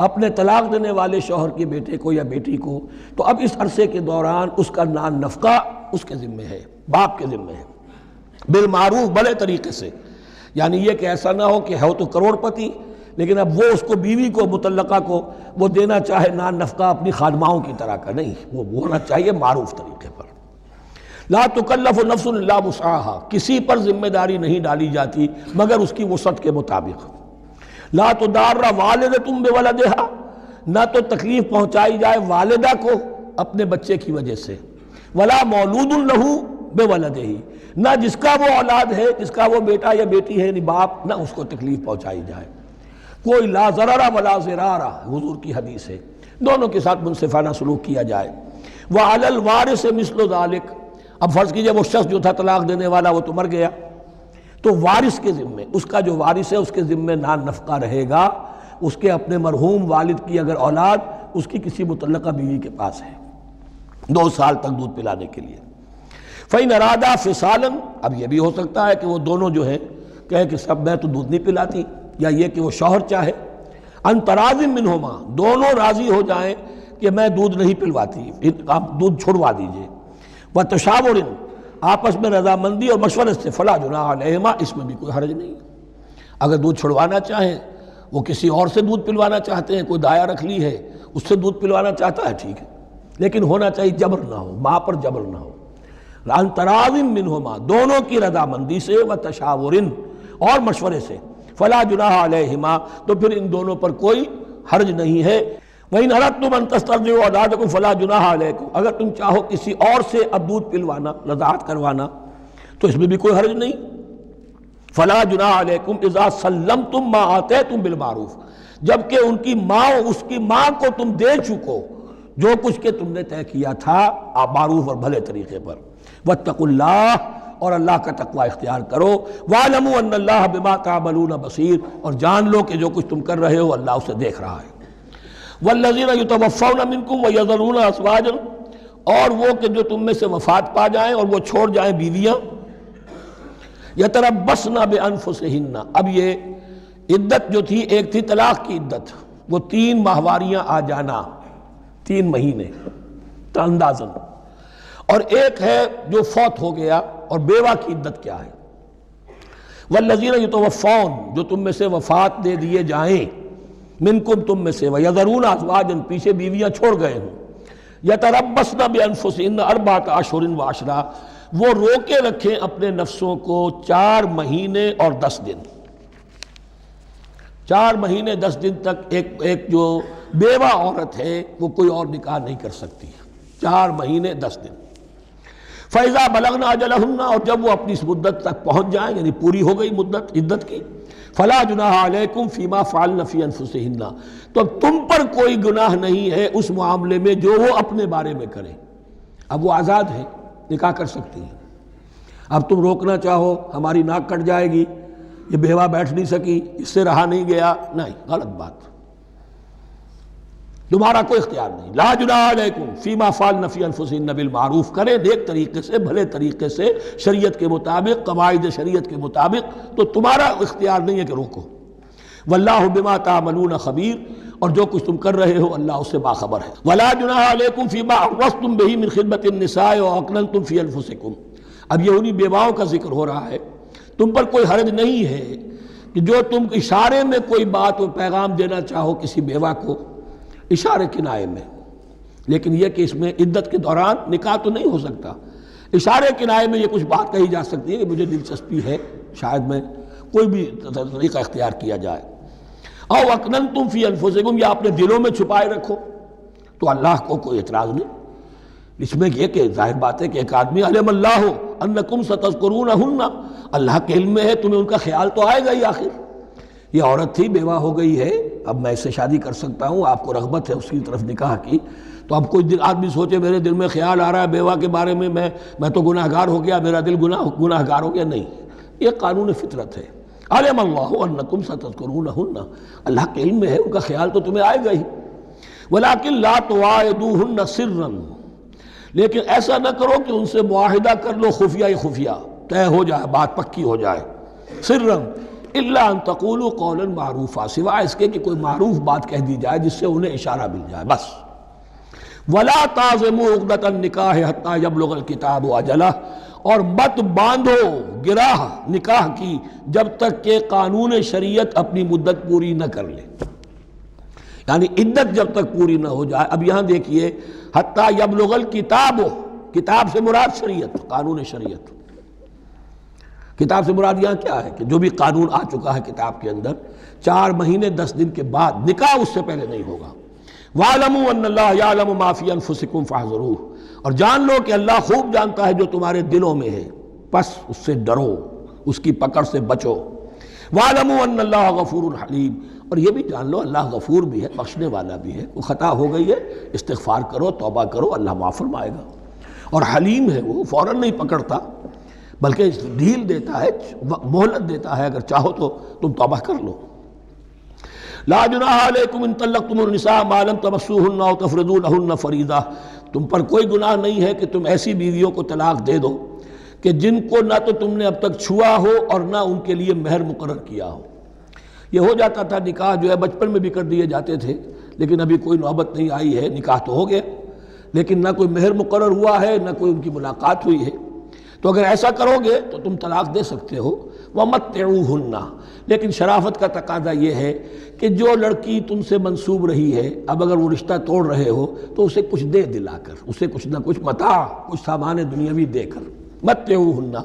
اپنے طلاق دینے والے شوہر کے بیٹے کو یا بیٹی کو، تو اب اس عرصے کے دوران اس کا نان نفقہ اس کے ذمے ہے، باپ کے ذمے ہے، بالمعروف، بڑے طریقے سے۔ یعنی یہ کہ ایسا نہ ہو کہ ہے تو کروڑ پتی، لیکن اب وہ اس کو بیوی کو مطلقہ کو وہ دینا چاہے نان نفقہ اپنی خادماؤں کی طرح کا، نہیں، وہ ہونا چاہیے معروف طریقے پر۔ لا تکلف نفس الا وسعها، کسی پر ذمہ داری نہیں ڈالی جاتی مگر اس کی وسعت کے مطابق۔ لا تضار والدۃ بولدہا، نہ تو تکلیف پہنچائی جائے والدہ کو اپنے بچے کی وجہ سے، ولا مولود لہ بولدہ، نہ جس کا وہ اولاد ہے، جس کا وہ بیٹا یا بیٹی ہے، یعنی باپ، نہ اس کو تکلیف پہنچائی جائے۔ کوئی لا ضرر ولا ضرار، حضور کی حدیث ہے، دونوں کے ساتھ منصفانہ سلوک کیا جائے۔ وعلی الوارث مثل ذلک، اب فرض کیجئے وہ شخص جو تھا طلاق دینے والا وہ تو مر گیا، تو وارث کے ذمے، اس کا جو وارث ہے اس کے ذمے نان نفقہ رہے گا، اس کے اپنے مرحوم والد کی اگر اولاد اس کی کسی مطلقہ بیوی کے پاس ہے 2 سال تک دودھ پلانے کے لیے۔ فَإِنْ أَرَادَا فِصَالًا، اب یہ بھی ہو سکتا ہے کہ وہ دونوں جو ہیں کہے کہ سب میں تو دودھ نہیں پلاتی، یا یہ کہ وہ شوہر چاہے ان تراض منہما، دونوں راضی ہو جائیں کہ میں دودھ نہیں پلواتی، آپ دودھ چھڑوا دیجئے، وتشاور، آپس میں رضامندی اور مشورت سے، فلا جناح علیہما، اس میں بھی کوئی حرج نہیں۔ اگر دودھ چھڑوانا چاہیں، وہ کسی اور سے دودھ پلوانا چاہتے ہیں، کوئی دایا رکھ لی ہے اس سے دودھ پلوانا چاہتا ہے، ٹھیک ہے، لیکن ہونا چاہیے جبر نہ ہو، ماں پر جبر نہ ہو۔ ان تراض منہما، دونوں کی رضامندی سے، وتشاور، اور مشورے سے، فلا جناح علیہما، تو پھر ان دونوں پر کوئی حرج نہیں ہے۔ وَإِنْ أَرَدْتُمْ أَن تَسْتَرْضِعُوا أَوْلَادَكُمْ فَلَا جُنَاحَ عَلَيْكُمْ، اگر تم چاہو کسی اور سے اب دودھ پلوانا، رضاعت کروانا، تو اس میں بھی کوئی حرج نہیں۔ فَلَا جُنَاحَ عَلَيْكُمْ إِذَا سَلَّمْتُمْ مَا آتَيْتُمْ بِالْمَعْرُوفِ، جبکہ ان کی ماں، اس کی ماں کو تم دے چکو جو کچھ کہ تم نے طے کیا تھا معروف اور بھلے طریقے پر. واتقوا اللہ، اور اللہ کا تقوی اختیار کرو. وَاعْلَمُوا أَنَّ اللَّهَ بِمَا تَعْمَلُونَ بَصِيرٌ، اور جان لو کہ جو کچھ تم کر رہے ہو اللہ اسے دیکھ رہا ہے. وَالَّذِينَ يُتَوَفَّوْنَ مِنْكُمْ وَيَذَرُونَ أَزْوَاجًا، اور وہ کہ جو تم میں سے وفات پا جائیں اور وہ چھوڑ جائیں بیویاں. يَتَرَبَّصْنَ بِأَنفُسِهِنَّ، اب یہ عدت جو تھی، ایک تھی طلاق کی عدت، وہ 3 ماہواریاں آ جانا، 3 مہینے اندازن، اور ایک ہے جو فوت ہو گیا. اور بیوہ کی عدت کیا ہے؟ والذین یتوفون، جو تم میں سے وفات دے دیے جائیں، منکم تم میں سے، ویذرون ازواجا، پیچھے بیویاں چھوڑ گئے ہوں، یتربصن بانفسہن 4 اشہر وعشرا، وہ روکے رکھیں اپنے نفسوں کو 4 مہینے اور 10 دن. 4 مہینے 10 دن تک ایک جو بیوہ عورت ہے وہ کوئی اور نکاح نہیں کر سکتی. 4 مہینے 10 دن. فَإِذَا بَلَغْنَ أَجَلَهُنَّ، اور جب وہ اپنی اس مدت تک پہنچ جائیں، یعنی پوری ہو گئی مدت عدت کی، فَلَا جُنَاحَ عَلَيْكُمْ فِي مَا فَعَلْنَ فِي أَنفُسِهِنَّ، تو تم پر کوئی گناہ نہیں ہے اس معاملے میں جو وہ اپنے بارے میں کریں. اب وہ آزاد ہیں، نکاح کر سکتی ہیں. اب تم روکنا چاہو، ہماری ناک کٹ جائے گی، یہ بیوہ بیٹھ نہیں سکی، اس سے رہا نہیں گیا، نہیں، غلط بات، تمہارا کوئی اختیار نہیں. لا جناح علیکم فیما فعلن فی انفسہن بالمعروف، کریں نیک طریقے سے، بھلے طریقے سے، شریعت کے مطابق، قواعد شریعت کے مطابق، تو تمہارا اختیار نہیں ہے کہ روکو. واللہ بما تعملون خبیر، اور جو کچھ تم کر رہے ہو اللہ اس سے باخبر ہے. ولا جناح علیکم فیما عرضتم به من خطبۃ النساء واکننتم فی انفسکم، اب یہ انہی بیواؤں کا ذکر ہو رہا ہے. تم پر کوئی حرج نہیں ہے کہ جو تم اشارے میں کوئی بات و پیغام دینا چاہو کسی بیوہ کو، اشارے کنائے میں، لیکن یہ کہ اس میں عدت کے دوران نکاح تو نہیں ہو سکتا. اشارے کنائے میں یہ کچھ بات کہی جا سکتی ہے کہ مجھے دلچسپی ہے، شاید میں کوئی بھی طریقہ اختیار کیا جائے. او اکننتم فی انفسکم، یا اپنے دلوں میں چھپائے رکھو، تو اللہ کو کوئی اعتراض نہیں. اس میں یہ کہ ظاہر بات ہے کہ ایک آدمی علم اللہ انکم ستذکرونہن، اللہ کے علم میں ہے تمہیں ان کا خیال تو آئے گا ہی. آخر یہ عورت تھی، بیوہ ہو گئی ہے، اب میں اس سے شادی کر سکتا ہوں، آپ کو رغبت ہے اس کی طرف نکاح کی، تو اب کوئی آدمی سوچے میرے دل میں خیال آ رہا ہے بیوہ کے بارے میں، میں تو گناہ گار ہو گیا، میرا دل گناہ گار ہو گیا، نہیں، یہ قانون فطرت ہے. علم اللہ انکم ستذکرونہن، اللہ کے علم میں ہے ان کا خیال تو تمہیں آئے گا ہی. ولیکن لا تواعدوہن سرا، لیکن ایسا نہ کرو کہ ان سے معاہدہ کر لو خفیہ، طے ہو جائے، بات پکی ہو جائے. سرا الا ان تقولوا قولا معروفا، سوائے اس کے کہ کوئی معروف بات کہہ دی جائے جس سے انہیں اشارہ مل جائے، بس. ولا تعزموا عقدۃ النکاح حتی یبلغ الکتاب اجلہ، اور مت باندھو گراہ نکاح کی جب تک کہ قانون شریعت اپنی مدت پوری نہ کر لے، یعنی عدت جب تک پوری نہ ہو جائے. اب یہاں دیکھیے حتی یبلغ الکتاب، کتاب سے مراد شریعت، قانون شریعت. کتاب سے مراد یہاں کیا ہے کہ جو بھی قانون آ چکا ہے کتاب کے اندر، 4 مہینے 10 دن کے بعد نکاح اس سے پہلے نہیں ہوگا. وَاعْلَمُوا أَنَّ اللَّهَ يَعْلَمُ مَا فِي أَنفُسِكُمْ فَاحْذَرُوهُ، اور جان لو کہ اللہ خوب جانتا ہے جو تمہارے دلوں میں ہے، پس اس سے ڈرو، اس کی پکڑ سے بچو. وَاعْلَمُوا أَنَّ اللَّهَ غَفُورٌ حَلِيمٌ، اور یہ بھی جان لو اللہ غفور بھی ہے، بخشنے والا بھی ہے. وہ خطا ہو گئی ہے، استغفار کرو، توبہ کرو، اللہ معاف فرمائے گا. اور حلیم ہے، وہ فوراً نہیں پکڑتا بلکہ ڈھیل دیتا ہے، مہلت دیتا ہے، اگر چاہو تو تم توبہ کر لو. لا جناح علیکم ان طلقتم النساء ما لم تمسوهن او تفرضوا لهن فریضہ، تم پر کوئی گناہ نہیں ہے کہ تم ایسی بیویوں کو طلاق دے دو کہ جن کو نہ تو تم نے اب تک چھوا ہو اور نہ ان کے لیے مہر مقرر کیا ہو. یہ ہو جاتا تھا نکاح جو ہے بچپن میں بھی کر دیے جاتے تھے، لیکن ابھی کوئی نوبت نہیں آئی ہے، نکاح تو ہو گیا لیکن نہ کوئی مہر مقرر ہوا ہے، نہ کوئی ان کی ملاقات ہوئی ہے. تو اگر ایسا کرو گے تو تم طلاق دے سکتے ہو. وَمَتِّعُوهُنَّ، لیکن شرافت کا تقاضا یہ ہے کہ جو لڑکی تم سے منسوب رہی ہے، اب اگر وہ رشتہ توڑ رہے ہو تو اسے کچھ دے دلا کر، اسے کچھ نہ کچھ متاع، کچھ سامان دنیاوی دے کر. مَتِّعُوهُنَّ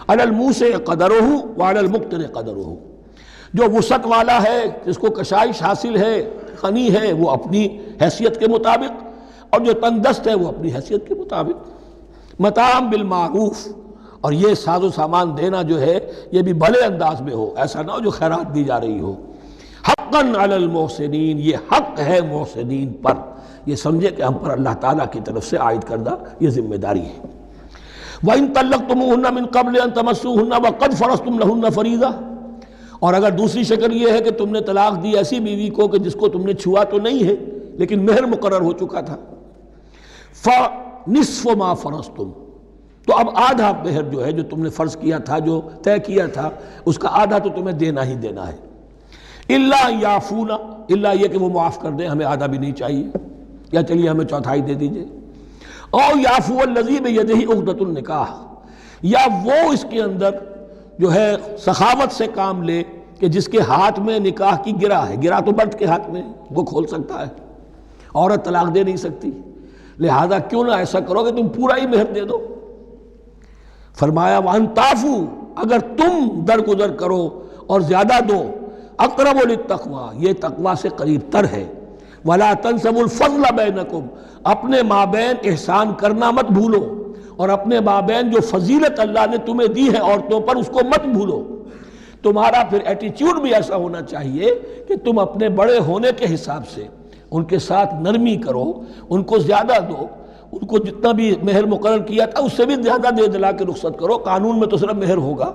عَلَى الْمُوسِعِ قَدَرُهُ وَعَلَى الْمُقْتِرِ قَدَرُهُ، جو وسعت والا ہے، جس کو کشائش حاصل ہے، غنی ہے، وہ اپنی حیثیت کے مطابق، اور جو تنگ دست ہے وہ اپنی حیثیت کے مطابق. متاعًا بالمعروف، اور یہ ساز و سامان دینا جو ہے یہ بھی بھلے انداز میں ہو، ایسا نہ ہو جو خیرات دی جا رہی ہو. حقاً علی المحسنین، یہ حق ہے محسنین پر، یہ سمجھے کہ ہم پر اللہ تعالیٰ کی طرف سے عائد کردہ یہ ذمہ داری ہے۔ وَإِن طَلَّقْتُمُوهُنَّ مِن قَبْلِ أَن تَمَسُّوهُنَّ وَقَدْ فَرَضْتُمْ لَهُنَّ فَرِيضَةً، اور اگر دوسری شکل یہ ہے کہ تم نے طلاق دی ایسی بیوی کو کہ جس کو تم نے چھوا تو نہیں ہے لیکن مہر مقرر ہو چکا تھا، فَنِصْفُ مَا فَرَضْتُمْ، تو اب آدھا مہر جو ہے جو تم نے فرض کیا تھا، جو طے کیا تھا، اس کا آدھا تو تمہیں دینا ہی دینا ہے۔ اِلَّا يَعْفُونَ، الا یہ کہ وہ معاف کر دیں، ہمیں آدھا بھی نہیں چاہیے، یا چلیے ہمیں چوتھائی دے دیجئے۔ او یعفو الذی بیدہ عقدۃ النکاح، یا وہ اس کے اندر جو ہے سخاوت سے کام لے کہ جس کے ہاتھ میں نکاح کی گرہ ہے، گرہ تو مرد کے ہاتھ میں ہے، وہ کھول سکتا ہے، عورت طلاق دے نہیں سکتی، لہذا کیوں نہ ایسا کرو کہ تم پورا ہی مہر دے دو۔ فرمایا وَأَن تَعْفُوا، اگر تم درگزر کرو اور زیادہ دو، اقرب للتقوی، یہ تقوی سے قریب تر ہے۔ وَلَا تَنْسَبُوا الْفَضْلَ بَيْنَكُمْ، اپنے مابین احسان کرنا مت بھولو، اور اپنے مابین جو فضیلت اللہ نے تمہیں دی ہے عورتوں پر اس کو مت بھولو۔ تمہارا پھر ایٹیچیوڈ بھی ایسا ہونا چاہیے کہ تم اپنے بڑے ہونے کے حساب سے ان کے ساتھ نرمی کرو، ان کو زیادہ دو، ان کو جتنا بھی مہر مقرر کیا تھا اس سے بھی زیادہ دے دلا کے رخصت کرو۔ قانون میں تو صرف مہر ہوگا،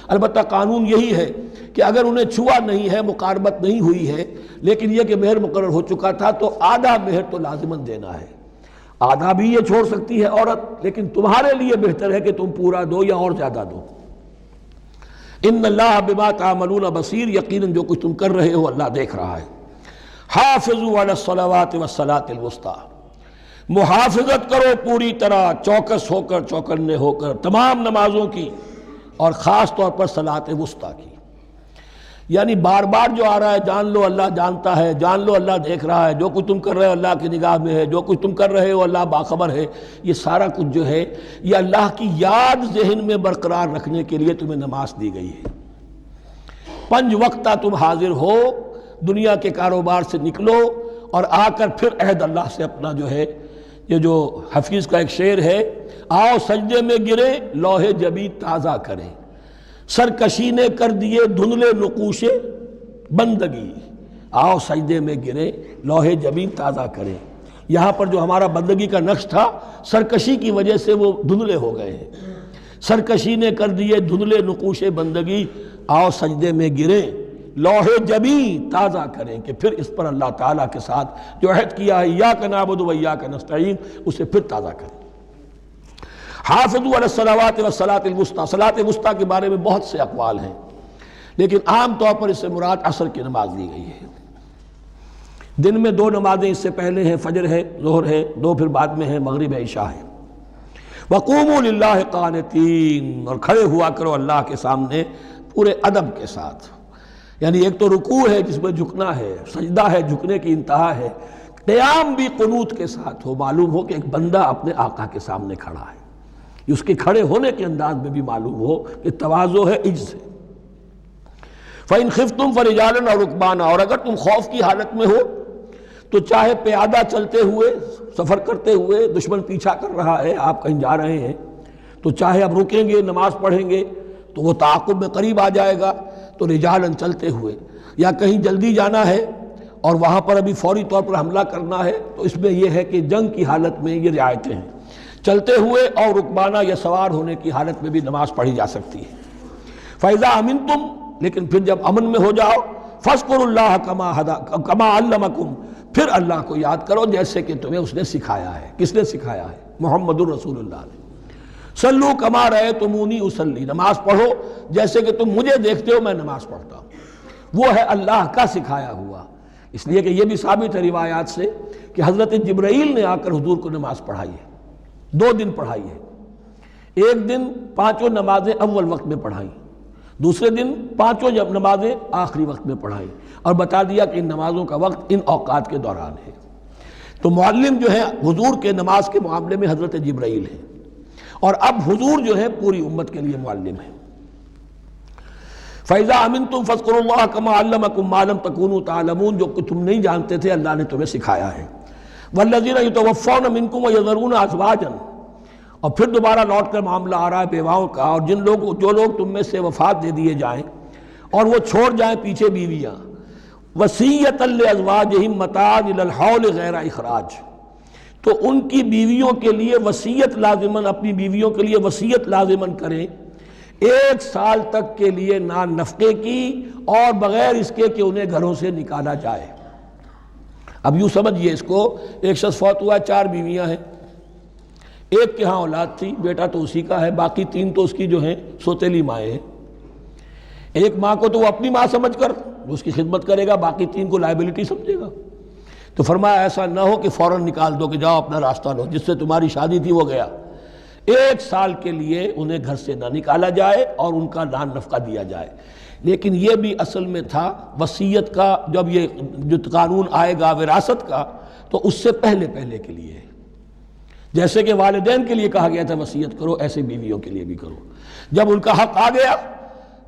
البتہ قانون یہی ہے کہ اگر انہیں چھوا نہیں ہے، مقاربت نہیں ہوئی ہے، لیکن یہ کہ مہر مقرر ہو چکا تھا تو آدھا مہر تو لازماً دینا ہے۔ آدھا بھی یہ چھوڑ سکتی ہے عورت، لیکن تمہارے لیے بہتر ہے کہ تم پورا دو یا اور زیادہ دو۔ ان اللہ بما تعملون بصیر، یقیناً جو کچھ تم کر رہے ہو اللہ دیکھ رہا ہے۔ حافظوا علی الصلوات والصلاۃ الوسطیٰ، محافظت کرو پوری طرح، چوکس ہو کر، چوکنے ہو کر تمام نمازوں کی، اور خاص طور پر صلاۃ وسطیٰ کی۔ یعنی بار بار جو آ رہا ہے جان لو اللہ جانتا ہے، جان لو اللہ دیکھ رہا ہے، جو کچھ تم کر رہے ہو اللہ کی نگاہ میں ہے، جو کچھ تم کر رہے ہو اللہ باخبر ہے، یہ سارا کچھ جو ہے یہ اللہ کی یاد ذہن میں برقرار رکھنے کے لیے تمہیں نماز دی گئی ہے۔ 5 وقتہ تم حاضر ہو، دنیا کے کاروبار سے نکلو اور آ کر پھر عہد اللہ سے اپنا جو ہے، یہ جو حفیظ کا ایک شعر ہے، آؤ سجدے میں گرے لوح جبیں تازہ کریں، سرکشی نے کر دیے دھندلے نقوش بندگی، آؤ سجدے میں گرے لوح جبیں تازہ کریں۔ یہاں پر جو ہمارا بندگی کا نقش تھا سرکشی کی وجہ سے وہ دھندلے ہو گئے ہیں۔ سرکشی نے کر دیے دھندلے نقوش بندگی، آؤ سجدے میں گرے لوح جبیں تازہ کریں، کہ پھر اس پر اللہ تعالیٰ کے ساتھ جو عہد کیا ہے ایاک نعبد و ایاک نستعین، اسے پھر تازہ کریں۔ حافظوا علی الصلوات والصلاۃ الوسطیٰ، صلاۃ وسطیٰ کے بارے میں بہت سے اقوال ہیں، لیکن عام طور پر اس سے مراد عصر کی نماز لی گئی ہے۔ دن میں 2 نمازیں اس سے پہلے ہیں، فجر ہے، ظہر ہے، 2 پھر بعد میں ہیں، مغرب ہے، عشاء ہے۔ وقوموا للہ قانتین، اور کھڑے ہوا کرو اللہ کے سامنے پورے ادب کے ساتھ، یعنی ایک تو رکوع ہے جس میں جھکنا ہے، سجدہ ہے جھکنے کی انتہا ہے، قیام بھی قنوت کے ساتھ ہو، معلوم ہو کہ ایک بندہ اپنے آقا کے سامنے کھڑا ہے، اس کے کھڑے ہونے کے انداز میں بھی معلوم ہو کہ تواضع ہے، عجز ہے۔ فَإِنْ خِفْتُمْ فَرِجَالًا أَوْ رُكْبَانًا، اور اگر تم خوف کی حالت میں ہو تو چاہے پیادہ چلتے ہوئے، سفر کرتے ہوئے، دشمن پیچھا کر رہا ہے، آپ کہیں جا رہے ہیں تو چاہے اب رکیں گے نماز پڑھیں گے تو وہ تعاقب میں قریب آ جائے گا، تو رجالن چلتے ہوئے، یا کہیں جلدی جانا ہے اور وہاں پر ابھی فوری طور پر حملہ کرنا ہے تو اس میں یہ ہے کہ جنگ کی حالت میں یہ رعایتیں ہیں، چلتے ہوئے اور رکبانہ یا سوار ہونے کی حالت میں بھی نماز پڑھی جا سکتی ہے۔ فَإِذَا أَمِنْتُمْ، لیکن پھر جب امن میں ہو جاؤ، فَاذْكُرُوا اللَّهَ كَمَا عَلَّمَكُمْ، پھر اللہ کو یاد کرو جیسے کہ تمہیں اس نے سکھایا ہے۔ کس نے سکھایا ہے؟ محمد الرسول اللہ نے۔ صلو کما رأیتمونی اصلی، نماز پڑھو جیسے کہ تم مجھے دیکھتے ہو میں نماز پڑھتا ہوں۔ وہ ہے اللہ کا سکھایا ہوا، اس لیے کہ یہ بھی ثابت ہے روایات سے کہ حضرت جبرائیل نے آ کر حضور کو نماز پڑھائی ہے، 2 دن پڑھائی ہے۔ ایک دن 5 نمازیں اول وقت میں پڑھائیں، دوسرے دن 5 نمازیں آخری وقت میں پڑھائیں، اور بتا دیا کہ ان نمازوں کا وقت ان اوقات کے دوران ہے۔ تو معلم جو ہے حضور کے نماز کے معاملے میں حضرت جبرائیل ہے، اور اب حضور جو ہے پوری امت کے لیے معلم ہے۔ فَإِذَا أَمِنْتُمْ فَاذْكُرُوا اللَّهَ كَمَا عَلَّمَكُمْ مَا لَمْ تَكُونُوا تَعْلَمُونَ، جو تم نہیں جانتے تھے اللہ نے تمہیں سکھایا ہے۔ وَالَّذِينَ يُتَوَفَّوْنَ مِنْكُمْ وَيَذَرُونَ أَزْوَاجًا، اور پھر دوبارہ لوٹ کر معاملہ آ رہا ہے بیواؤں کا، اور جو لوگ تم میں سے وفات دے دیے جائیں اور وہ چھوڑ جائیں پیچھے بیویاں، وصیۃ لازواجہم متاعا الی الحول غیر اخراج، تو ان کی بیویوں کے لیے وصیت لازماً، اپنی بیویوں کے لیے وصیت لازماً کریں 1 سال تک کے لیے نان نفقے کی، اور بغیر اس کے کہ انہیں گھروں سے نکالا جائے۔ اب یوں سمجھئے اس کو، ایک شخص فوت ہوا، 4 بیویاں ہیں، ایک کے ہاں اولاد تھی، بیٹا تو اسی کا ہے، باقی 3 تو اس کی جو ہیں سوتیلی مائیں ہیں۔ ایک ماں کو تو وہ اپنی ماں سمجھ کر اس کی خدمت کرے گا، باقی 3 کو لائبلٹی سمجھے گا۔ تو فرمایا ایسا نہ ہو کہ فوراً نکال دو کہ جاؤ اپنا راستہ لو، جس سے تمہاری شادی تھی وہ گیا۔ 1 سال کے لیے انہیں گھر سے نہ نکالا جائے اور ان کا نان نفقہ دیا جائے۔ لیکن یہ بھی اصل میں تھا وصیت کا، جب یہ جو قانون آئے گا وراثت کا تو اس سے پہلے کے لیے ہے۔ جیسے کہ والدین کے لیے کہا گیا تھا وصیت کرو، ایسے بیویوں کے لیے بھی کرو۔ جب ان کا حق آ گیا،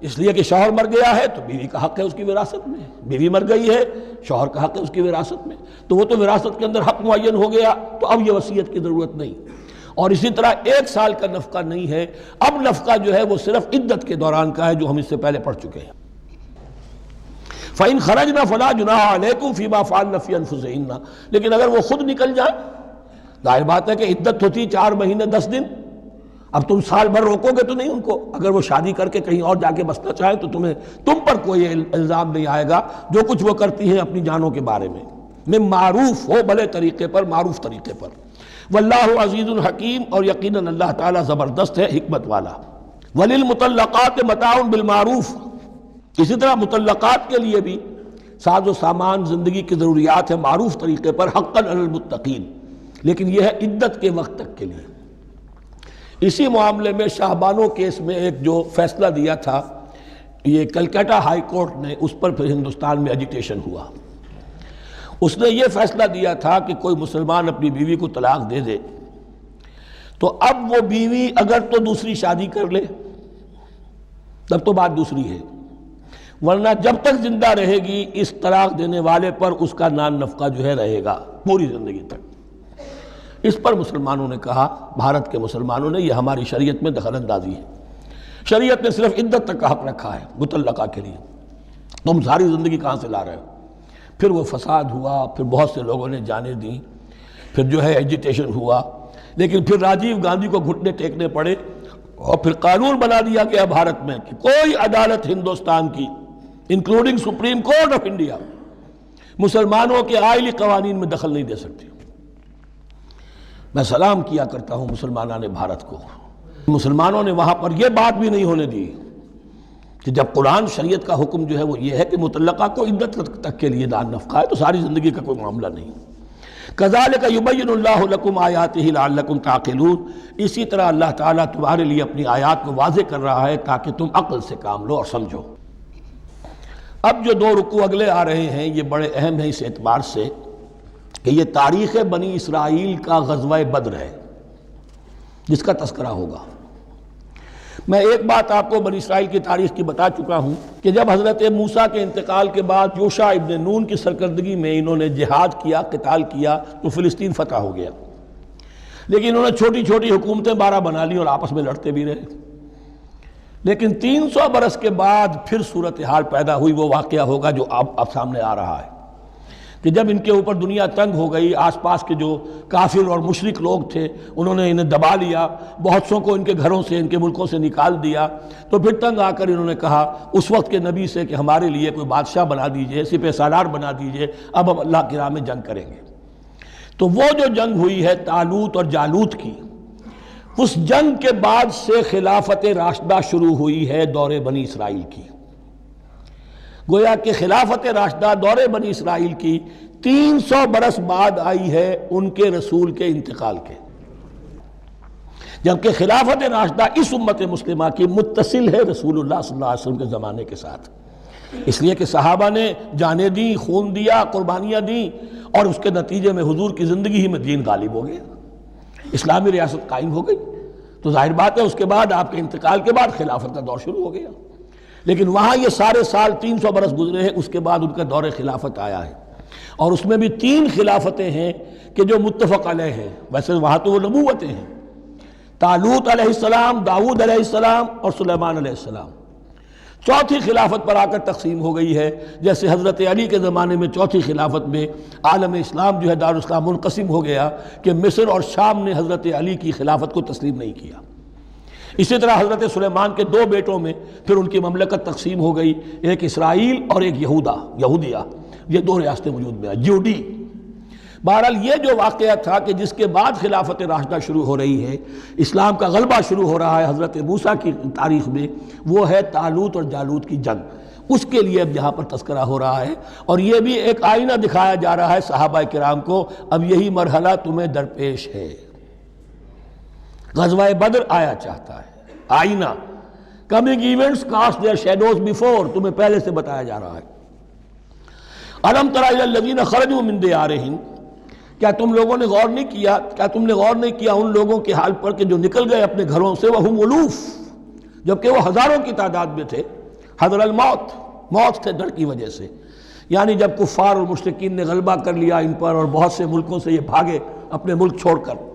اس لیے کہ شوہر مر گیا ہے تو بیوی کا حق ہے اس کی وراثت میں، بیوی مر گئی ہے شوہر کا حق ہے اس کی وراثت میں، تو وہ تو وراثت کے اندر حق معین ہو گیا، تو اب یہ وصیت کی ضرورت نہیں۔ اور اسی طرح 1 سال کا نفقہ نہیں ہے، اب نفقہ جو ہے وہ صرف عدت کے دوران کا ہے، جو ہم اس سے پہلے پڑھ چکے ہیں۔ فَإِنْ خَرَجْنَا فَلَا جُنَاحَ عَلَيْكُمْ فِي مَا فَعَلْنَ فِي أَنفُسِهِنَّ، لیکن اگر وہ خود نکل جائیں، ظاہر بات ہے کہ عدت ہوتی 4 مہینے 10 دن، اب تم سال بھر روکو گے تو نہیں ان کو، اگر وہ شادی کر کے کہیں اور جا کے بسنا چاہیں تو تم پر کوئی الزام نہیں آئے گا، جو کچھ وہ کرتی ہیں اپنی جانوں کے بارے میں معروف ہو، بھلے طریقے پر، معروف طریقے پر۔ واللہ عزیز الحکیم، اور یقیناً اللہ تعالیٰ زبردست ہے، حکمت والا۔ وللمطلقات متاع بالمعروف، اسی طرح مطلقات کے لیے بھی ساز و سامان زندگی کی ضروریات ہے معروف طریقے پر، حقاً علی المتقین، لیکن یہ ہے عدت کے وقت تک کے لیے۔ اسی معاملے میں شاہ بانو کیس میں ایک جو فیصلہ دیا تھا، یہ کلکتہ ہائی کورٹ نے، اس پر پھر ہندوستان میں ایجیٹیشن ہوا۔ اس نے یہ فیصلہ دیا تھا کہ کوئی مسلمان اپنی بیوی کو طلاق دے دے تو اب وہ بیوی اگر تو دوسری شادی کر لے تب تو بات دوسری ہے، ورنہ جب تک زندہ رہے گی اس طلاق دینے والے پر اس کا نان نفقہ جو ہے رہے گا پوری زندگی تک۔ اس پر مسلمانوں نے کہا، بھارت کے مسلمانوں نے، یہ ہماری شریعت میں دخل اندازی ہے، شریعت نے صرف عدت تک کا حق رکھا ہے مطلقہ کے لیے، تم ساری زندگی کہاں سے لا رہے ہو؟ پھر وہ فساد ہوا، پھر بہت سے لوگوں نے جانیں دیں، پھر جو ہے ایجیٹیشن ہوا، لیکن پھر راجیو گاندھی کو گھٹنے ٹیکنے پڑے، اور پھر قانون بنا دیا گیا بھارت میں کہ کوئی عدالت ہندوستان کی including supreme court of India مسلمانوں کے آئلی قوانین میں دخل نہیں دے سکتی۔ میں سلام کیا کرتا ہوں مسلمانان بھارت کو، مسلمانوں نے وہاں پر یہ بات بھی نہیں ہونے دی کہ جب قرآن شریعت کا حکم جو ہے وہ یہ ہے کہ مطلقہ کو عدت تک کے لیے نان نفقہ ہے تو ساری زندگی کا کوئی معاملہ نہیں۔ كَذَلِكَ يُبَيِّنُ اللَّهُ لَكُمْ آيَاتِهِ لَعَلَّكُمْ تَعْقِلُونَ، اسی طرح اللہ تعالیٰ تمہارے لیے اپنی آیات کو واضح کر رہا ہے تاکہ تم عقل سے کام لو اور سمجھو۔ اب جو 2 رکوع اگلے آ رہے ہیں یہ بڑے اہم ہیں اس اعتبار سے کہ یہ تاریخ بنی اسرائیل کا غزوہ بدر ہے جس کا تذکرہ ہوگا۔ میں ایک بات آپ کو بنی اسرائیل کی تاریخ کی بتا چکا ہوں کہ جب حضرت موسیٰ کے انتقال کے بعد یوشع ابن نون کی سرکردگی میں انہوں نے جہاد کیا، قتال کیا تو فلسطین فتح ہو گیا، لیکن انہوں نے چھوٹی چھوٹی حکومتیں 12 بنا لی اور آپس میں لڑتے بھی رہے۔ لیکن 300 برس کے بعد پھر صورتحال پیدا ہوئی، وہ واقعہ ہوگا جو اب سامنے آ رہا ہے کہ جب ان کے اوپر دنیا تنگ ہو گئی، آس پاس کے جو کافر اور مشرک لوگ تھے انہوں نے انہیں دبا لیا، بہت سوں کو ان کے گھروں سے، ان کے ملکوں سے نکال دیا، تو پھر تنگ آ کر انہوں نے کہا اس وقت کے نبی سے کہ ہمارے لیے کوئی بادشاہ بنا دیجئے، سپہ سالار بنا دیجئے، اب ہم اللہ کی راہ میں جنگ کریں گے۔ تو وہ جو جنگ ہوئی ہے طالوت اور جالوت کی، اس جنگ کے بعد سے خلافت راشدہ شروع ہوئی ہے دور بنی اسرائیل کی۔ گویا کہ خلافت راشدہ دور بنی اسرائیل کی 300 برس بعد آئی ہے ان کے رسول کے انتقال کے، جبکہ خلافت راشدہ اس امت مسلمہ کی متصل ہے رسول اللہ صلی اللہ علیہ وسلم کے زمانے کے ساتھ، اس لیے کہ صحابہ نے جانیں دیں، خون دیا، قربانیاں دیں، اور اس کے نتیجے میں حضور کی زندگی ہی میں دین غالب ہو گیا، اسلامی ریاست قائم ہو گئی۔ تو ظاہر بات ہے اس کے بعد آپ کے انتقال کے بعد خلافت کا دور شروع ہو گیا، لیکن وہاں یہ سارے سال 300 برس گزرے ہیں، اس کے بعد ان کا دور خلافت آیا ہے، اور اس میں بھی 3 خلافتیں ہیں کہ جو متفق علیہ ہیں، ویسے وہاں تو وہ نبوتیں ہیں، طالوت علیہ السلام، داؤد علیہ السلام اور سلیمان علیہ السلام۔ چوتھی خلافت پر آ کر تقسیم ہو گئی ہے، جیسے حضرت علی کے زمانے میں چوتھی خلافت میں عالم اسلام جو ہے دارالاسلام منقسم ہو گیا کہ مصر اور شام نے حضرت علی کی خلافت کو تسلیم نہیں کیا۔ اسی طرح حضرت سلیمان کے دو بیٹوں میں پھر ان کی مملکت تقسیم ہو گئی، ایک اسرائیل اور ایک یہودیہ، یہ دو ریاستیں وجود میں آئی، جیوڈی۔ بہرحال یہ جو واقعہ تھا کہ جس کے بعد خلافت راشدہ شروع ہو رہی ہے، اسلام کا غلبہ شروع ہو رہا ہے حضرت موسیٰ کی تاریخ میں، وہ ہے طالوت اور جالوت کی جنگ۔ اس کے لیے اب یہاں پر تذکرہ ہو رہا ہے، اور یہ بھی ایک آئینہ دکھایا جا رہا ہے صحابہ کرام کو، اب یہی مرحلہ تمہیں درپیش ہے۔ غزوہ بدر آیا چاہتا ہے، آئینہ، coming events cast their shadows before, تمہیں پہلے سے بتایا جا رہا ہے۔ الم تر الی الذین خرجوا من دیارہم، کیا تم لوگوں نے غور نہیں کیا، کیا تم نے غور نہیں کیا ان لوگوں کے حال پر کہ جو نکل گئے اپنے گھروں سے، وہم الوف، جبکہ وہ ہزاروں کی تعداد میں تھے، حذر الموت، موت سے ڈر کی وجہ سے، یعنی جب کفار اور مشرکین نے غلبہ کر لیا ان پر اور بہت سے ملکوں سے یہ بھاگے اپنے ملک چھوڑ کر،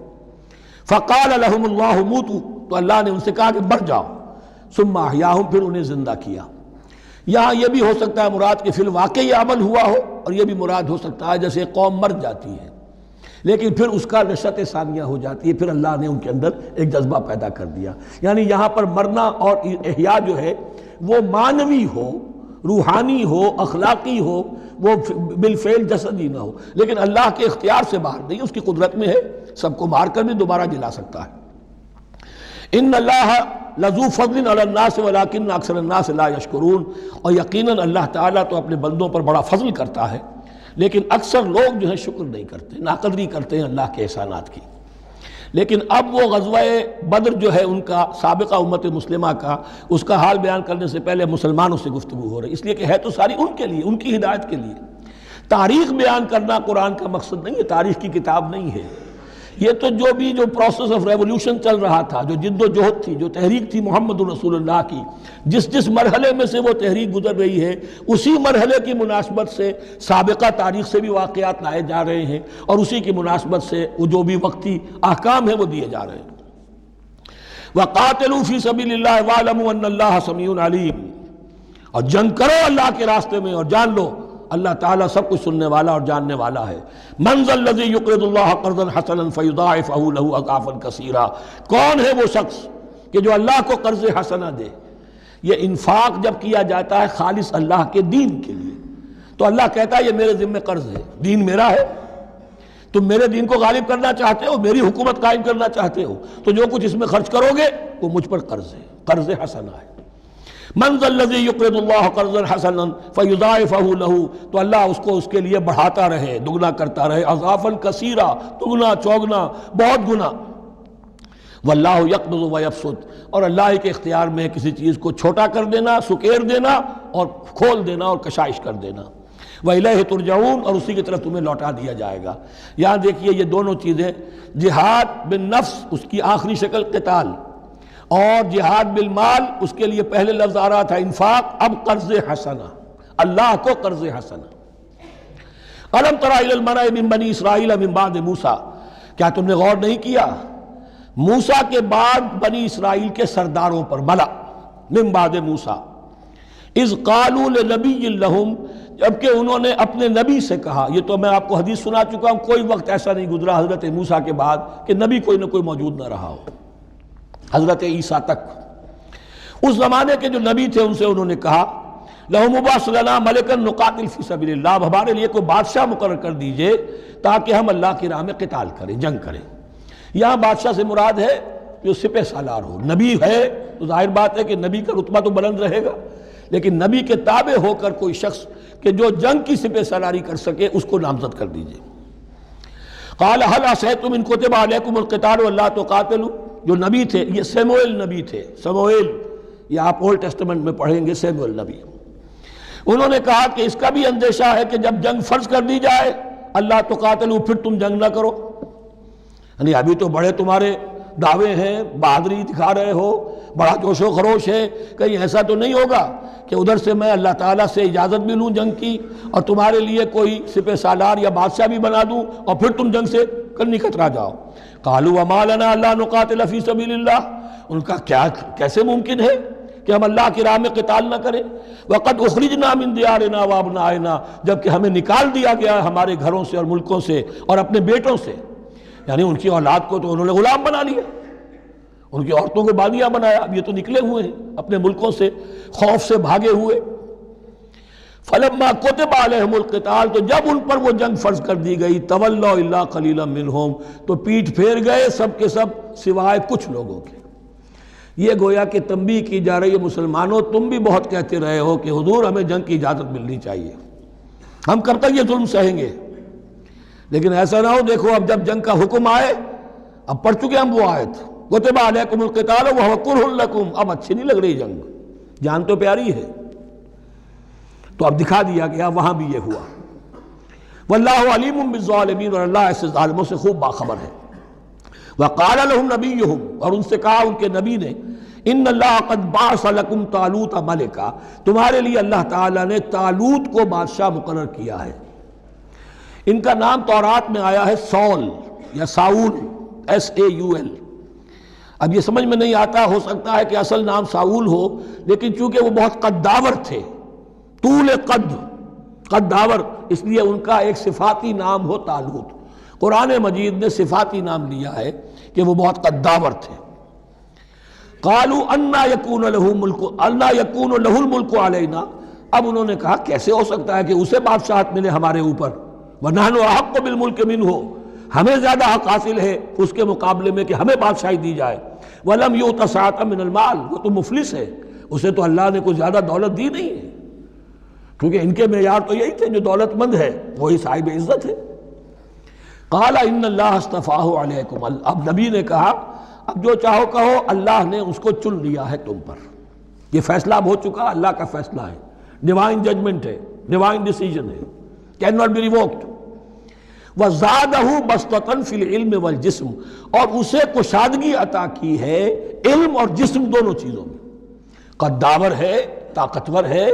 فقال لهم اللہ موتوا، تو اللہ نے ان سے کہا کہ مر جاؤ، ثم احیاہم، پھر انہیں زندہ کیا۔ یہاں یہ بھی ہو سکتا ہے مراد کہ فی الواقع یہ عمل ہوا ہو، اور یہ بھی مراد ہو سکتا ہے جیسے قوم مر جاتی ہے لیکن پھر اس کا نشأت ثانیہ ہو جاتی ہے، پھر اللہ نے ان کے اندر ایک جذبہ پیدا کر دیا۔ یعنی یہاں پر مرنا اور احیاء جو ہے وہ معنوی ہو، روحانی ہو، اخلاقی ہو، وہ بالفعل جسدی نہ ہو، لیکن اللہ کے اختیار سے باہر نہیں، اس کی قدرت میں ہے، سب کو مار کر بھی دوبارہ جلا سکتا ہے۔ ان اللہ لذو فضل علی الناس ولکن اکثر الناس لا یشکرون، اور یقیناً اللہ تعالیٰ تو اپنے بندوں پر بڑا فضل کرتا ہے، لیکن اکثر لوگ جو ہیں شکر نہیں کرتے، ناقدری کرتے ہیں اللہ کے احسانات کی۔ لیکن اب وہ غزوہ بدر جو ہے ان کا سابقہ امت مسلمہ کا، اس کا حال بیان کرنے سے پہلے مسلمانوں سے گفتگو ہو رہی، اس لیے کہ ہے تو ساری ان کے لیے، ان کی ہدایت کے لیے۔ تاریخ بیان کرنا قرآن کا مقصد نہیں ہے، تاریخ کی کتاب نہیں ہے یہ، تو جو پروسیس آف ریولوشن چل رہا تھا، جو جد و جہد تھی، جو تحریک تھی محمد رسول اللہ کی، جس مرحلے میں سے وہ تحریک گزر رہی ہے، اسی مرحلے کی مناسبت سے سابقہ تاریخ سے بھی واقعات لائے جا رہے ہیں، اور اسی کی مناسبت سے وہ جو بھی وقتی احکام ہیں وہ دیے جا رہے ہیں۔ وَقَاتِلُوا فِي سَبِيلِ اللَّهِ وَاعْلَمُوا أَنَّ اللَّهَ سَمِيعٌ عَلِيمٌ، اور جنگ کرو اللہ کے راستے میں، اور جان لو اللہ تعالیٰ سب کچھ سننے والا اور جاننے والا ہے۔ من ذا الذی یقرض اللہ قرضا حسنا فیضاعفہ لہ اضعافا کثیرا، کون ہے وہ شخص کہ جو اللہ کو قرض حسنہ دے؟ یہ انفاق جب کیا جاتا ہے خالص اللہ کے دین کے لیے، تو اللہ کہتا ہے یہ میرے ذمہ قرض ہے، دین میرا ہے، تم میرے دین کو غالب کرنا چاہتے ہو، میری حکومت قائم کرنا چاہتے ہو، تو جو کچھ اس میں خرچ کرو گے وہ مجھ پر قرض ہے، قرض حسنہ ہے۔ من ذا الذی یقرض اللہ قرضا حسنا فیضاعفہ لہ، تو اللہ اس کو اس کے لیے بڑھاتا رہے، دگنا کرتا رہے، اضعافا کثیرا، دگنا چوگنا، بہت گنا۔ واللہ یقبض ویبسط، اور اللہ کے اختیار میں کسی چیز کو چھوٹا کر دینا، سکیر دینا، اور کھول دینا اور کشائش کر دینا۔ وَإِلَيْهِ تُرْجَعُونَ، اور اسی کی طرف تمہیں لوٹا دیا جائے گا۔ یہاں دیکھیے یہ دونوں چیزیں، جہاد بالنفس اس کی آخری شکل قتال، اور جہاد بالمال اس کے لیے پہلے لفظ آ رہا تھا انفاق، اب قرض حسنہ، اللہ کو قرض حسنہ۔ الم تر الی الملأ من بنی اسرائیل من بعد موسیٰ، کیا تم نے غور نہیں کیا موسیٰ کے بعد بنی اسرائیل کے سرداروں پر، ملا من بعد موسیٰ، اذ قالوا لنبی لہم، جبکہ انہوں نے اپنے نبی سے کہا، یہ تو میں آپ کو حدیث سنا چکا ہوں، کوئی وقت ایسا نہیں گزرا حضرت موسیٰ کے بعد کہ نبی کوئی نہ کوئی موجود نہ رہا ہو، حضرت عیسیٰ تک۔ اس زمانے کے جو نبی تھے ان سے انہوں نے کہا لَهُمْ مُبَعَثْ لَنَا مَلِكًا نُقَاتِلْ فِي سَبِيلِ اللَّهِ، اب ہمارے لیے کوئی بادشاہ مقرر کر دیجئے تاکہ ہم اللہ کی راہ میں قتال کریں، جنگ کریں۔ یہاں بادشاہ سے مراد ہے جو سپہ سالار ہو، نبی ہے تو ظاہر بات ہے کہ نبی کا رتبہ تو بلند رہے گا، لیکن نبی کے تابع ہو کر کوئی شخص کہ جو جنگ کی سپہ سالاری کر سکے اس کو نامزد کر دیجئے۔ قَالَ هَلْ عَصَيْتُمْ إِن كُتِبَ عَلَيْكُمُ الْقِتَالُ أَلَّا تُقَاتِلُوا، جو نبی تھے یہ سیموئیل نبی تھے، سموئیل، یہ آپ اولڈ ٹیسٹمنٹ میں پڑھیں گے سیموئیل نبی۔ انہوں نے کہا کہ اس کا بھی اندیشہ ہے کہ جب جنگ فرض کر دی جائے اللہ تقاتلوا، پھر تم جنگ نہ کرو، یعنی ابھی تو بڑے تمہارے دعوے ہیں، بہادری دکھا رہے ہو، بڑا جوش و خروش ہے، کہیں ایسا تو نہیں ہوگا کہ ادھر سے میں اللہ تعالیٰ سے اجازت بھی لوں جنگ کی اور تمہارے لیے کوئی سپہ سالار یا بادشاہ بھی بنا دوں اور پھر تم جنگ سے کرنی کترا جاؤ۔ قالوا وما لنا الا نقاتل فی سبیل اللہ، ان کا کیسے ممکن ہے کہ ہم اللہ کی راہ میں قتال نہ کریں؟ وَقَدْ أُخْرِجْنَا مِنْ دِيَارِنَا وَأَبْنَائِنَا، جبکہ ہمیں نکال دیا گیا ہے ہمارے گھروں سے اور ملکوں سے اور اپنے بیٹوں سے، یعنی ان کی اولاد کو تو انہوں نے غلام بنا لیا، ان کی عورتوں کو بانیہ بنایا، اب یہ تو نکلے ہوئے ہیں اپنے ملکوں سے خوف سے بھاگے ہوئے۔ فَلَمَّا كُتِبَ عَلَيْهِمُ الْقِتَالُ، تو جب ان پر وہ جنگ فرض کر دی گئی، تَوَلَّوْا إِلَّا قَلِيلًا مِّنْهُمْ، تو پیٹھ پھیر گئے سب کے سب سوائے کچھ لوگوں کے۔ یہ گویا کہ تنبیہ کی جا رہی ہے، مسلمانوں تم بھی بہت کہتے رہے ہو کہ حضور ہمیں جنگ کی اجازت ملنی چاہیے، ہم کب تک یہ ظلم سہیں گے، لیکن ایسا نہ ہو دیکھو اب جب جنگ کا حکم آئے، اب پڑھ چکے ہم وہ آیت کتب علیکم القتال وہو کرہ لکم، اب اچھی نہیں لگ رہی جنگ، جان تو پیاری ہے، تو اب دکھا دیا گیا وہاں بھی یہ ہوا۔ واللہ علیم بالظالمین، اور اللہ ایسے ظالموں سے خوب باخبر ہے۔ وقال لهم نبیہم، اور ان سے کہا ان کے نبی نے، ان اللہ قد بعث لکم طالوت ملکا، تمہارے لیے اللہ تعالیٰ نے طالوت کو بادشاہ مقرر کیا ہے۔ ان کا نام تورات میں آیا ہے سول یا ساؤل، SAUL۔ اب یہ سمجھ میں نہیں آتا، ہو سکتا ہے کہ اصل نام ساؤل ہو، لیکن چونکہ وہ بہت قداور تھے، طول قداور، اس لیے ان کا ایک صفاتی نام ہو طالوت۔ قرآن مجید نے صفاتی نام لیا ہے کہ وہ بہت قداور تھے۔ قالوا انا یکون لہ الملک علینا، اب انہوں نے کہا کیسے ہو سکتا ہے کہ اسے بادشاہت ملے ہمارے اوپر، ونحن احق بالملک منہ، ہمیں زیادہ حق حاصل ہے اس کے مقابلے میں کہ ہمیں بادشاہی دی جائے۔ ولم یؤت سعۃ من المال، وہ تو مفلس ہے، اسے تو اللہ نے کوئی زیادہ دولت دی نہیں ہے، کیونکہ ان کے معیار تو یہی تھے جو دولت مند ہے وہی صاحب عزت ہے۔ قال ان اللہ اصطفاہ علیکم، اب نبی نے کہا اب جو چاہو کہو، اللہ نے اس کو چن لیا ہے تم پر، یہ فیصلہ اب ہو چکا، اللہ کا فیصلہ ہے، ڈیوائن ججمنٹ ہے، ڈیوائن ڈیسیجن ہے، کین ناٹ بی ریووکڈ۔ وَزَادَهُ بَسْطَةً فِي الْعِلْمِ وَالْجِسْمِ، اور اسے کشادگی عطا کی ہے علم اور جسم دونوں چیزوں میں، قداور ہے، طاقتور ہے،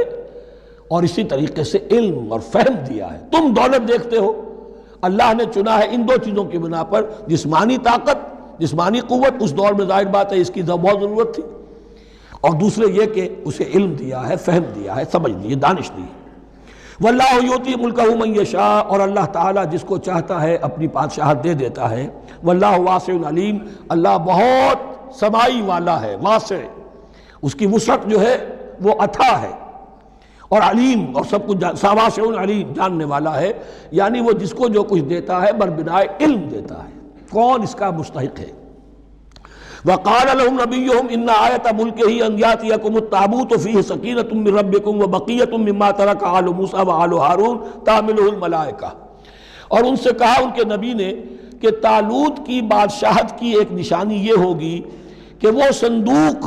اور اسی طریقے سے علم اور فہم دیا ہے۔ تم دولت دیکھتے ہو، اللہ نے چنا ہے ان دو چیزوں کی بنا پر، جسمانی طاقت، جسمانی قوت، اس دور میں ظاہر بات ہے اس کی بہت ضرورت تھی، اور دوسرے یہ کہ اسے علم دیا ہے، فہم دیا ہے، سمجھ دی ہے، دانش دی ہے۔ واللہ یؤتی ملکہ من یشاء، اور اللہ تعالیٰ جس کو چاہتا ہے اپنی بادشاہت دے دیتا ہے۔ واللہ واسع علیم، اللہ بہت سمائی والا ہے، واسع، اس کی وسعت جو ہے وہ اتھا ہے، اور علیم، اور سب کچھ واسع علیم، جاننے والا ہے، یعنی وہ جس کو جو کچھ دیتا ہے بربنائے علم دیتا ہے، کون اس کا مستحق ہے۔ وقال لهم نبيهم ان آیۃ ملکہ ان یاتیکم التابوت فیہ سکینۃ من ربکم وبقیۃ مما ترک آل موسیٰ وآل ہارون تحملہ الملائکہ، اور ان سے کہا ان کے نبی نے کہ طالوت کی بادشاہت کی ایک نشانی یہ ہوگی کہ وہ صندوق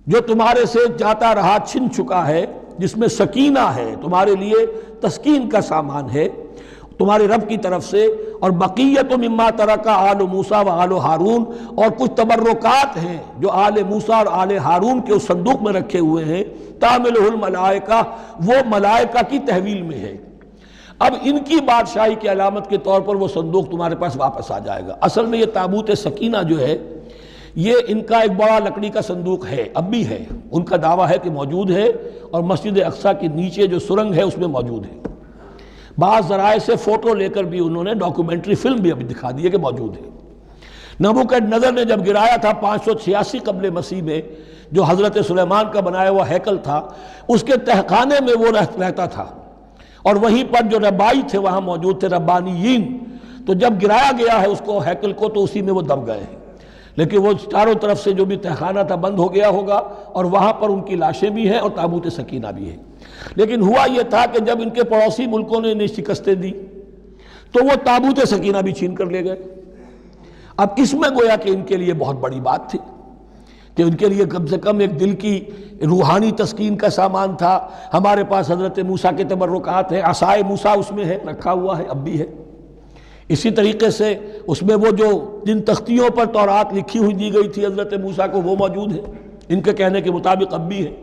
جو تمہارے سے جاتا رہا چھن چکا ہے، جس میں سکینہ ہے، تمہارے لیے تسکین کا سامان ہے تمہارے رب کی طرف سے، اور بقیت مما ترک آل موسیٰ و آل ہارون، اور کچھ تبرکات ہیں جو آل موسیٰ اور آل ہارون کے اس صندوق میں رکھے ہوئے ہیں، تحملہ الملائکہ، وہ ملائکہ کی تحویل میں ہے۔ اب ان کی بادشاہی کی علامت کے طور پر وہ صندوق تمہارے پاس واپس آ جائے گا۔ اصل میں یہ تابوت سکینہ جو ہے یہ ان کا ایک بڑا لکڑی کا صندوق ہے، اب بھی ہے، ان کا دعویٰ ہے کہ موجود ہے، اور مسجد اقصیٰ کے نیچے جو سرنگ ہے اس میں موجود ہے۔ بعض ذرائع سے فوٹو لے کر بھی انہوں نے ڈاکومنٹری فلم بھی ابھی دکھا دی ہے کہ موجود ہے۔ نبوکدنضر نے جب گرایا تھا 586 قبل مسیح میں، جو حضرت سلیمان کا بنایا ہوا ہیکل تھا، اس کے تہخانے میں وہ رہتا تھا، اور وہیں پر جو ربائی تھے وہاں موجود تھے، ربانیین، تو جب گرایا گیا ہے اس کو ہیکل کو تو اسی میں وہ دب گئے ہیں، لیکن وہ چاروں طرف سے جو بھی تہخانہ تھا بند ہو گیا ہوگا، اور وہاں پر ان کی لاشیں بھی ہیں اور تابوت سکینہ بھی ہے۔ لیکن ہوا یہ تھا کہ جب ان کے پڑوسی ملکوں نے انہیں شکستیں دی تو وہ تابوت سکینہ بھی چھین کر لے گئے۔ اب اس میں گویا کہ ان کے لیے بہت بڑی بات تھی کہ ان کے لیے کم سے کم ایک دل کی روحانی تسکین کا سامان تھا۔ ہمارے پاس حضرت موسیٰ کے تبرکات ہیں، عصائے موسیٰ اس میں ہے، رکھا ہوا ہے، اب بھی ہے۔ اسی طریقے سے اس میں وہ جو جن تختیوں پر تورات لکھی ہوئی دی گئی تھی حضرت موسیٰ کو، وہ موجود ہے، ان کے کہنے کے مطابق اب بھی ہے۔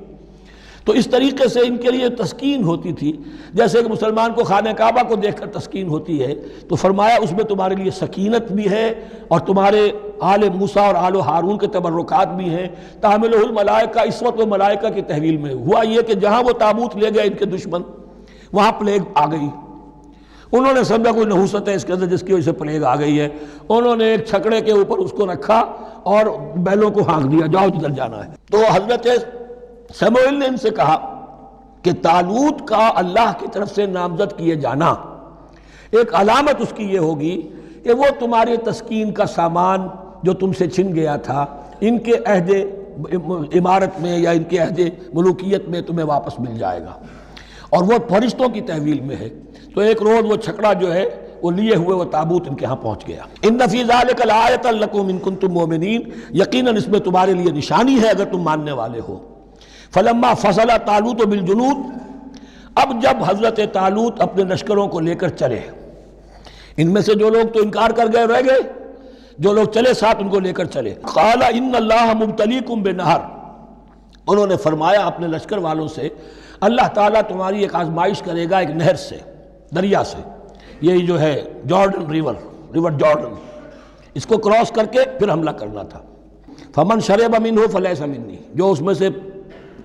تو اس طریقے سے ان کے لیے تسکین ہوتی تھی، جیسے کہ مسلمان کو خانہ کعبہ کو دیکھ کر تسکین ہوتی ہے، تو فرمایا اس میں تمہارے لیے سکینت بھی ہے، اور تمہارے آل موسیٰ اور آل ہارون کے تبرکات بھی ہیں۔ تحملہ الملائکہ، اس وقت وہ ملائکہ کی تحویل میں ہوا یہ کہ جہاں وہ تابوت لے گئے ان کے دشمن، وہاں پلیگ آ گئی۔ انہوں نے سمجھا کوئی نحوست ہے اس کے اندر جس کی وجہ سے پلیگ آ گئی ہے، انہوں نے ایک چھکڑے کے اوپر اس کو رکھا اور بیلوں کو ہانک دیا، جاؤ جدھر جانا ہے۔ تو حضرت سموئیل نے ان سے کہا کہ طالوت کا اللہ کی طرف سے نامزد کیے جانا ایک علامت اس کی یہ ہوگی کہ وہ تمہاری تسکین کا سامان جو تم سے چھن گیا تھا ان کے عہد عمارت میں یا ان کے عہد ملوکیت میں تمہیں واپس مل جائے گا، اور وہ فرشتوں کی تحویل میں ہے۔ تو ایک روز وہ چھکڑا جو ہے وہ لیے ہوئے وہ تابوت ان کے ہاں پہنچ گیا۔ ان فی ذلک لآیۃ لکم ان کنتم مؤمنین، یقیناً اس میں تمہارے لیے نشانی ہے اگر تم ماننے والے ہو۔ فلما فصل طالوت بالجنود، اب جب حضرت طالوت اپنے لشکروں کو لے کر چلے، ان میں سے جو لوگ تو انکار کر گئے رہ گئے، جو لوگ چلے ساتھ ان کو لے کر چلے۔ قال ان اللہ مبتلیکم بنہر، انہوں نے فرمایا اپنے لشکر والوں سے اللہ تعالیٰ تمہاری ایک آزمائش کرے گا ایک نہر سے، دریا سے، یہی جو ہے جارڈن ریور جارڈن، اس کو کراس کر کے پھر حملہ کرنا تھا۔ فمن شرب منہ فلیس منی، جو اس میں سے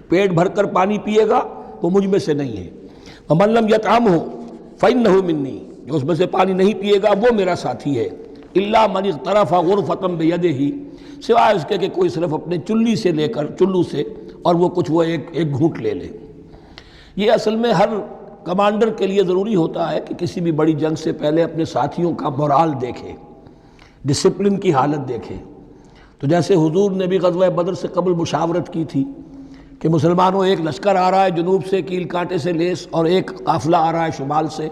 پیٹ بھر کر پانی پیے گا وہ مجھ میں سے نہیں ہے۔ ومن لم یطعمہ فإنہ منی، جو اس میں سے پانی نہیں پیے گا وہ میرا ساتھی ہے۔ الا من اغترف غرفۃ بیدہ، سوائے اس کے کہ کوئی صرف اپنے چلو سے اور وہ کچھ وہ ایک گھونٹ لے لے۔ یہ اصل میں ہر کمانڈر کے لیے ضروری ہوتا ہے کہ کسی بھی بڑی جنگ سے پہلے اپنے ساتھیوں کا مورال دیکھے، ڈسپلن کی حالت دیکھے۔ تو جیسے حضور نے بھی غزوہ بدر سے قبل مشاورت کی تھی کہ مسلمانوں ایک لشکر آ رہا ہے جنوب سے کیل کانٹے سے لیس، اور ایک قافلہ آ رہا ہے شمال سے،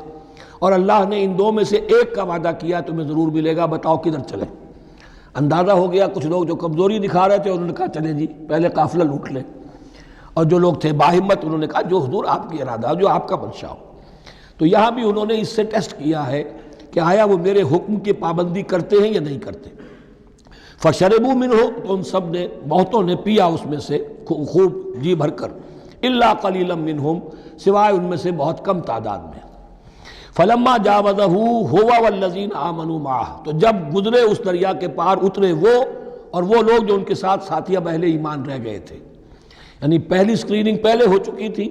اور اللہ نے ان دو میں سے ایک کا وعدہ کیا تمہیں ضرور ملے گا، بتاؤ کدھر چلیں۔ اندازہ ہو گیا کچھ لوگ جو کمزوری دکھا رہے تھے انہوں نے کہا چلیں جی پہلے قافلہ لوٹ لیں، اور جو لوگ تھے باہمت انہوں نے کہا جو حضور آپ کی ارادہ جو آپ کا منشا ہو۔ تو یہاں بھی انہوں نے اس سے ٹیسٹ کیا ہے کہ آیا وہ میرے حکم کی پابندی کرتے ہیں یا نہیں کرتے۔ فشربوا منہ، تو ان سب نے بہتوں نے پیا اس میں سے خوب جی بھر کر، الا قلیلا منہم، سوائے ان میں سے بہت کم تعداد میں۔ فلما جاوزہ ہوا والذین آمنوا معہ، تو جب گزرے اس دریا کے پار اترے وہ اور وہ لوگ جو ان کے ساتھ ساتھی اب اہل ایمان رہ گئے تھے، یعنی پہلی سکریننگ پہلے ہو چکی تھی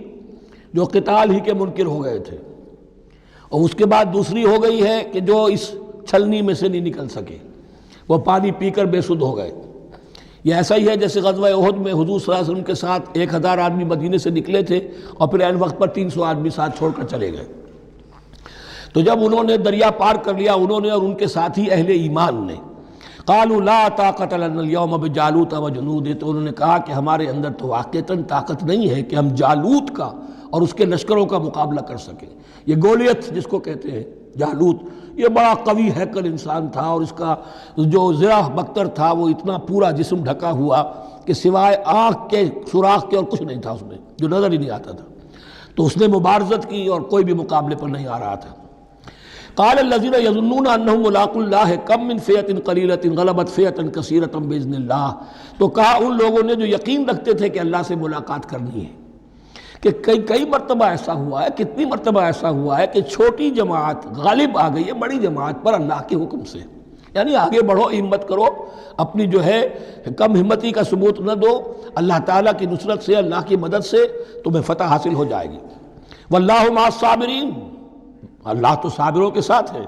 جو قتال ہی کے منکر ہو گئے تھے، اور اس کے بعد دوسری ہو گئی ہے کہ جو اس چھلنی میں سے نہیں نکل سکے، وہ پانی پی کر بے سدھ ہو گئے۔ یہ ایسا ہی ہے جیسے غزوہ احد میں حضور صلی اللہ علیہ وسلم کے ساتھ 1000 آدمی مدینے سے نکلے تھے اور پھر عین وقت پر 300 آدمی ساتھ چھوڑ کر چلے گئے۔ تو جب انہوں نے دریا پار کر لیا انہوں نے اور ان کے ساتھی اہل ایمان نے، قالوا لا طاقت لنا اليوم بجالوت وجنودہ، تو انہوں نے کہا کہ ہمارے اندر تو واقعتاً طاقت نہیں ہے کہ ہم جالوت کا اور اس کے لشکروں کا مقابلہ کر سکیں۔ یہ گولیت جس کو کہتے ہیں جالوت، یہ بڑا قوی ہیکل انسان تھا، اور اس کا جو زرہ بختر تھا وہ اتنا پورا جسم ڈھکا ہوا کہ سوائے آنکھ کے سوراخ کے اور کچھ نہیں تھا اس میں، جو نظر ہی نہیں آتا تھا۔ تو اس نے مبارزت کی اور کوئی بھی مقابلے پر نہیں آ رہا تھا۔ قال الذين يظنون انهم ملاقو الله كم من فئة قليلة غلبت فئة كثيرة باذن الله، تو کہا ان لوگوں نے جو یقین رکھتے تھے کہ اللہ سے ملاقات کرنی ہے کہ کئی مرتبہ ایسا ہوا ہے، کتنی مرتبہ ایسا ہوا ہے کہ چھوٹی جماعت غالب آ گئی ہے بڑی جماعت پر اللہ کے حکم سے، یعنی آگے بڑھو، ہمت کرو، اپنی جو ہے کم ہمتی کا ثبوت نہ دو، اللہ تعالیٰ کی نصرت سے اللہ کی مدد سے تمہیں فتح حاصل ہو جائے گی۔ واللہ مع الصابرین، اللہ تو صابروں کے ساتھ ہے۔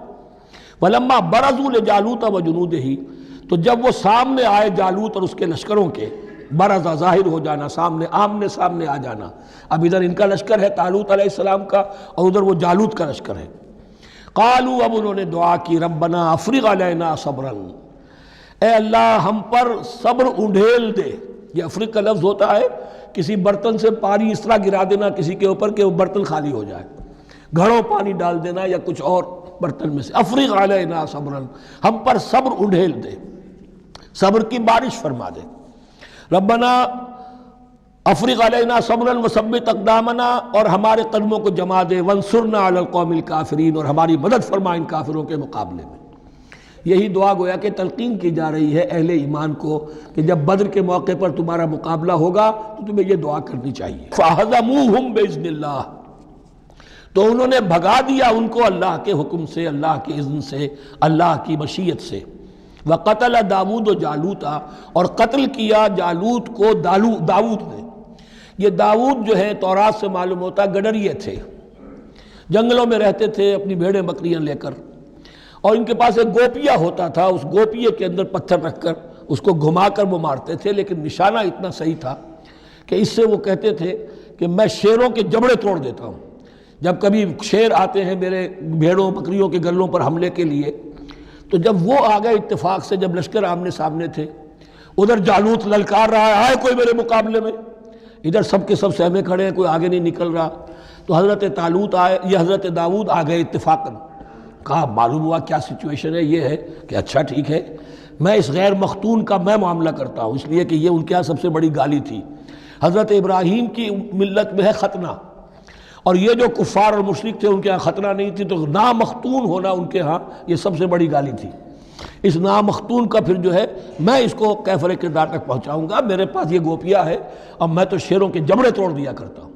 وَلَمَّا بَرَزُوا لِجَالُوتَ وَجُنُودِهِ، تو جب وہ سامنے آئے جالوت اور اس کے لشکروں کے، برزا ظاہر ہو جانا، سامنے آمنے سامنے آ جانا، اب ادھر ان کا لشکر ہے طالوت علیہ السلام کا اور ادھر وہ جالوت کا لشکر ہے۔ قالوا، اب انہوں نے دعا کی، ربنا افرغ علینا صبرا، اے اللہ ہم پر صبر انڈھیل دے۔ یہ افرغ کا لفظ ہوتا ہے کسی برتن سے پانی اس طرح گرا دینا کسی کے اوپر کہ وہ برتن خالی ہو جائے، گھڑوں پانی ڈال دینا یا کچھ اور برتن میں سے۔ افرغ علینا صبرا، ہم پر صبر انڈھیل دے، صبر کی بارش فرما دے۔ ربنا افرغ علینا صبرا وثبت اقدامنا، اور ہمارے قدموں کو جما دے، وانصرنا علی القوم الکافرین، اور ہماری مدد فرما ان کافروں کے مقابلے میں۔ یہی دعا گویا کہ تلقین کی جا رہی ہے اہل ایمان کو کہ جب بدر کے موقع پر تمہارا مقابلہ ہوگا تو تمہیں یہ دعا کرنی چاہیے۔ فَهَزَمُوهُمْ بِإِذْنِ اللَّهِ، تو انہوں نے بھگا دیا ان کو اللہ کے حکم سے، اللہ کے اذن سے، اللہ کی مشیت سے۔ وقتل داود و جالوتا، اور قتل کیا جالوت کو داود نے۔ یہ داود جو ہے تورات سے معلوم ہوتا گڈریے تھے، جنگلوں میں رہتے تھے اپنی بھیڑیں بکریاں لے کر، اور ان کے پاس ایک گوپیا ہوتا تھا، اس گوپیے کے اندر پتھر رکھ کر اس کو گھما کر وہ مارتے تھے، لیکن نشانہ اتنا صحیح تھا کہ اس سے وہ کہتے تھے کہ میں شیروں کے جبڑے توڑ دیتا ہوں۔ جب کبھی شیر آتے ہیں میرے بھیڑوں بکریوں کے گلوں پر حملے کے لیے، تو جب وہ آ گئے اتفاق سے، جب لشکر آمنے سامنے تھے، ادھر جالوت للکار رہا ہے آئے کوئی میرے مقابلے میں، ادھر سب کے سب سہمے کھڑے ہیں، کوئی آگے نہیں نکل رہا، تو حضرت حضرت داؤد آ گئے اتفاقاً، کہا معلوم ہوا کیا سچویشن ہے، یہ ہے کہ اچھا ٹھیک ہے، میں اس غیر مختون کا میں معاملہ کرتا ہوں، اس لیے کہ یہ ان کے ہاں سب سے بڑی گالی تھی۔ حضرت ابراہیم کی ملت میں ہے ختنہ، اور یہ جو کفار اور مشرک تھے ان کے ہاں ختنہ نہیں تھی، تو نامختون ہونا ان کے ہاں یہ سب سے بڑی گالی تھی۔ اس نامختون کا پھر جو ہے میں اس کو کیفر کردار تک پہنچاؤں گا، میرے پاس یہ گوپیا ہے، اب میں تو شیروں کے جبڑے توڑ دیا کرتا ہوں۔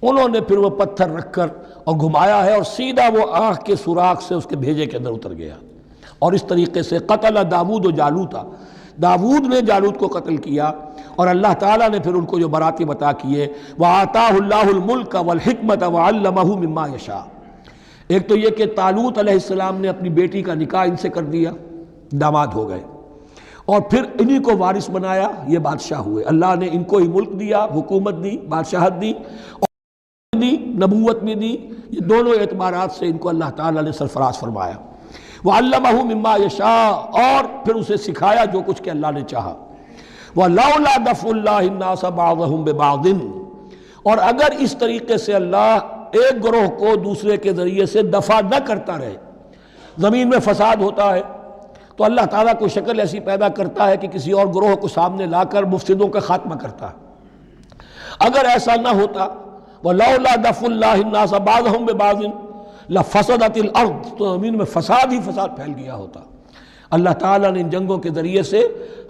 انہوں نے پھر وہ پتھر رکھ کر اور گھمایا ہے، اور سیدھا وہ آنکھ کے سوراخ سے اس کے بھیجے کے اندر اتر گیا، اور اس طریقے سے قتل داود و جالوتا، داود نے جالوت کو قتل کیا، اور اللہ تعالیٰ نے پھر ان کو جو براتب عطا کیے، وَآتَاهُ اللَّهُ الْمُلْكَ وَالْحِكْمَةَ وَعَلَّمَهُ مِمَّا يَشَاءُ۔ ایک تو یہ کہ طالوت علیہ السلام نے اپنی بیٹی کا نکاح ان سے کر دیا، داماد ہو گئے، اور پھر انہی کو وارث بنایا، یہ بادشاہ ہوئے، اللہ نے ان کو ہی ملک دیا، حکومت دی، بادشاہت دی، اور دی نبوت بھی دی، یہ دونوں اعتبارات سے ان کو اللہ تعالیٰ نے سرفراز فرمایا۔ وَعَلَّمَهُ مِمَّا يَشَاءُ، اور پھر اسے سکھایا جو کچھ کہ اللہ نے چاہا۔ وَلَوْلَا دَفْعُ اللَّهِ النَّاسَ بَعْضَهُمْ بِبَعْضٍ، اور اگر اس طریقے سے اللہ ایک گروہ کو دوسرے کے ذریعے سے دفع نہ کرتا رہے، زمین میں فساد ہوتا ہے تو اللہ تعالیٰ کوئی شکل ایسی پیدا کرتا ہے کہ کسی اور گروہ کو سامنے لا کر مفسدوں کا خاتمہ کرتا ہے۔ اگر ایسا نہ ہوتا، وَلَوْلَا دَفْعُ اللَّهِ النَّاسَ بَعْضَهُمْ بِبَعْضٍ لَفَسَدَتِ الْأَرْضُ، تو زمین میں فساد ہی فساد پھیل گیا ہوتا۔ اللہ تعالیٰ نے ان جنگوں کے ذریعے سے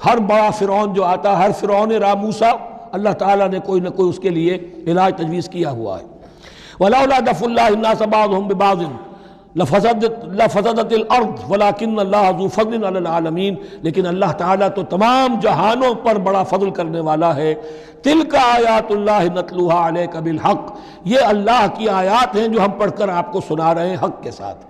ہر بڑا فرعون جو آتا، ہر فرعون موسیٰ، اللہ تعالیٰ نے کوئی نہ کوئی اس کے لیے علاج تجویز کیا ہوا ہے۔ وَلَوْلَا دَفْعُ اللَّهِ النَّاسَ بَعْضَهُمْ بِبَعْضٍ لفسدت الارض ولكن اللہ ذو فضل علی العالمین، لیکن اللہ تعالیٰ تو تمام جہانوں پر بڑا فضل کرنے والا ہے۔ تلک آیات اللہ نتلوها علیک بالحق، یہ اللہ کی آیات ہیں جو ہم پڑھ کر آپ کو سنا رہے ہیں حق کے ساتھ۔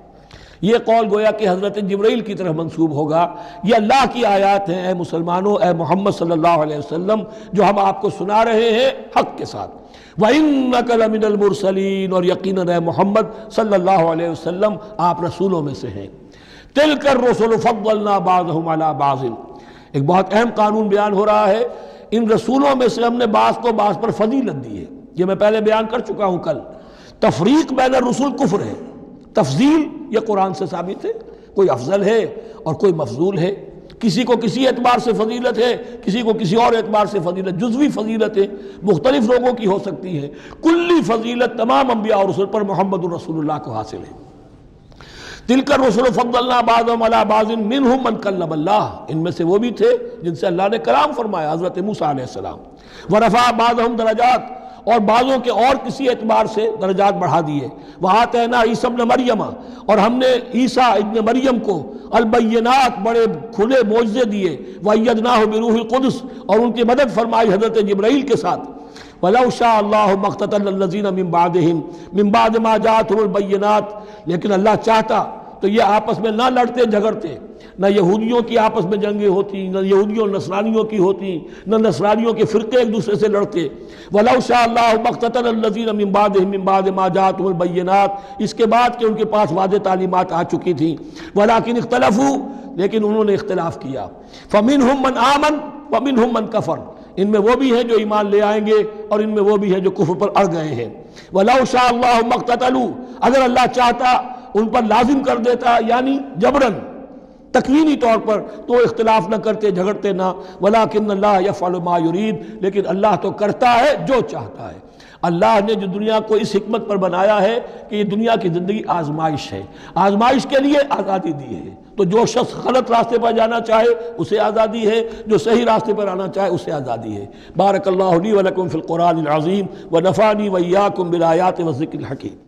یہ قول گویا کہ حضرت جبرائیل کی طرف منسوب ہوگا، یہ اللہ کی آیات ہیں اے مسلمانوں، اے محمد صلی اللہ علیہ وسلم، جو ہم آپ کو سنا رہے ہیں حق کے ساتھ۔ وَإِنَّكَ لَمِنَ الْمُرْسَلِينَ، اور یقیناً اے محمد صلی اللہ علیہ وسلم آپ رسولوں میں سے ہیں۔ تِلْكَ الرُّسُلُ فَضَّلْنَا بَعْضَهُمْ عَلَى بَعْضٍ، ایک بہت اہم قانون بیان ہو رہا ہے، ان رسولوں میں سے ہم نے بعض کو بعض پر فضیلت دی ہے، یہ میں پہلے بیان کر چکا ہوں کل۔ تفریق بین الرسل کفر ہے، تفضیل یہ قرآن سے ثابت ہے، کوئی افضل ہے اور کوئی مفضول ہے، کسی کو کسی اعتبار سے فضیلت ہے، کسی کو کسی اور اعتبار سے فضیلت، جزوی فضیلت ہے مختلف لوگوں کی ہو سکتی ہے، کلی فضیلت تمام انبیاء اور رسول پر محمد الرسول اللہ کو حاصل ہے۔ تلک الرسل فضلنا بعضهم علی بعض منهم من کلم اللہ، ان میں سے وہ بھی تھے جن سے اللہ نے کلام فرمایا، حضرت موسیٰ علیہ السلام۔ ورفع بعضهم درجات، اور بعضوں کے اور کسی اعتبار سے درجات بڑھا دیے۔ وآتینا عیسیٰ ابن مریم، اور ہم نے عیسیٰ ابن مریم کو البینات بڑے کھلے معجزے دیے۔ وأیدناہ بروح القدس، اور ان کی مدد فرمائی حضرت جبرائیل کے ساتھ۔ وَلَوْ شَاءَ اللَّهُ مَا اقْتَتَلَ الَّذِينَ مِن بَعْدِهِمْ مِن بَعْدِ مَا جَاءَتْهُمُ الْبَيِّنَاتُ، لیکن اللہ چاہتا تو یہ آپس میں نہ لڑتے جھگڑتے، نہ یہودیوں کی آپس میں جنگیں ہوتی، نہ یہودیوں اور نصرانیوں کی ہوتی، نہ نصرانیوں کے فرقے ایک دوسرے سے لڑتے۔ وَلَوْ شَاءَ اللَّهُ مَا اقْتَتَلَ الَّذِينَ مِن بَعْدِهِمْ مِن بَعْدِ مَا جَاءَتْهُمُ الْبَيِّنَاتُ، اس کے بعد کہ ان کے پاس واضح تعلیمات آ چکی تھیں۔ وَلَٰكِنِ اخْتَلَفُوا، لیکن انہوں نے اختلاف کیا۔ فَمِنْهُمْ مَنْ آمَنَ وَمِنْهُمْ مَنْ كَفَرَ، ان میں وہ بھی ہیں جو ایمان لے آئیں گے اور ان میں وہ بھی ہیں جو کفر پر اڑ گئے ہیں۔ وَلَوْ شَاءَ اللَّهُ مَا اقْتَتَلُوا، اگر اللہ چاہتا ان پر لازم کر دیتا، یعنی جبراً تکوینی طور پر، تو اختلاف نہ کرتے، جھگڑتے نہ۔ ولیکن اللہ یفعل ما یرید، لیکن اللہ تو کرتا ہے جو چاہتا ہے۔ اللہ نے جو دنیا کو اس حکمت پر بنایا ہے کہ یہ دنیا کی زندگی آزمائش ہے، آزمائش کے لیے آزادی دی ہے، تو جو شخص غلط راستے پر جانا چاہے اسے آزادی ہے، جو صحیح راستے پر آنا چاہے اسے آزادی ہے۔ بارک اللہ لی ولکم فی القرآن العظیم ونفعنی وإیاکم بالآیات والذکر الحکیم۔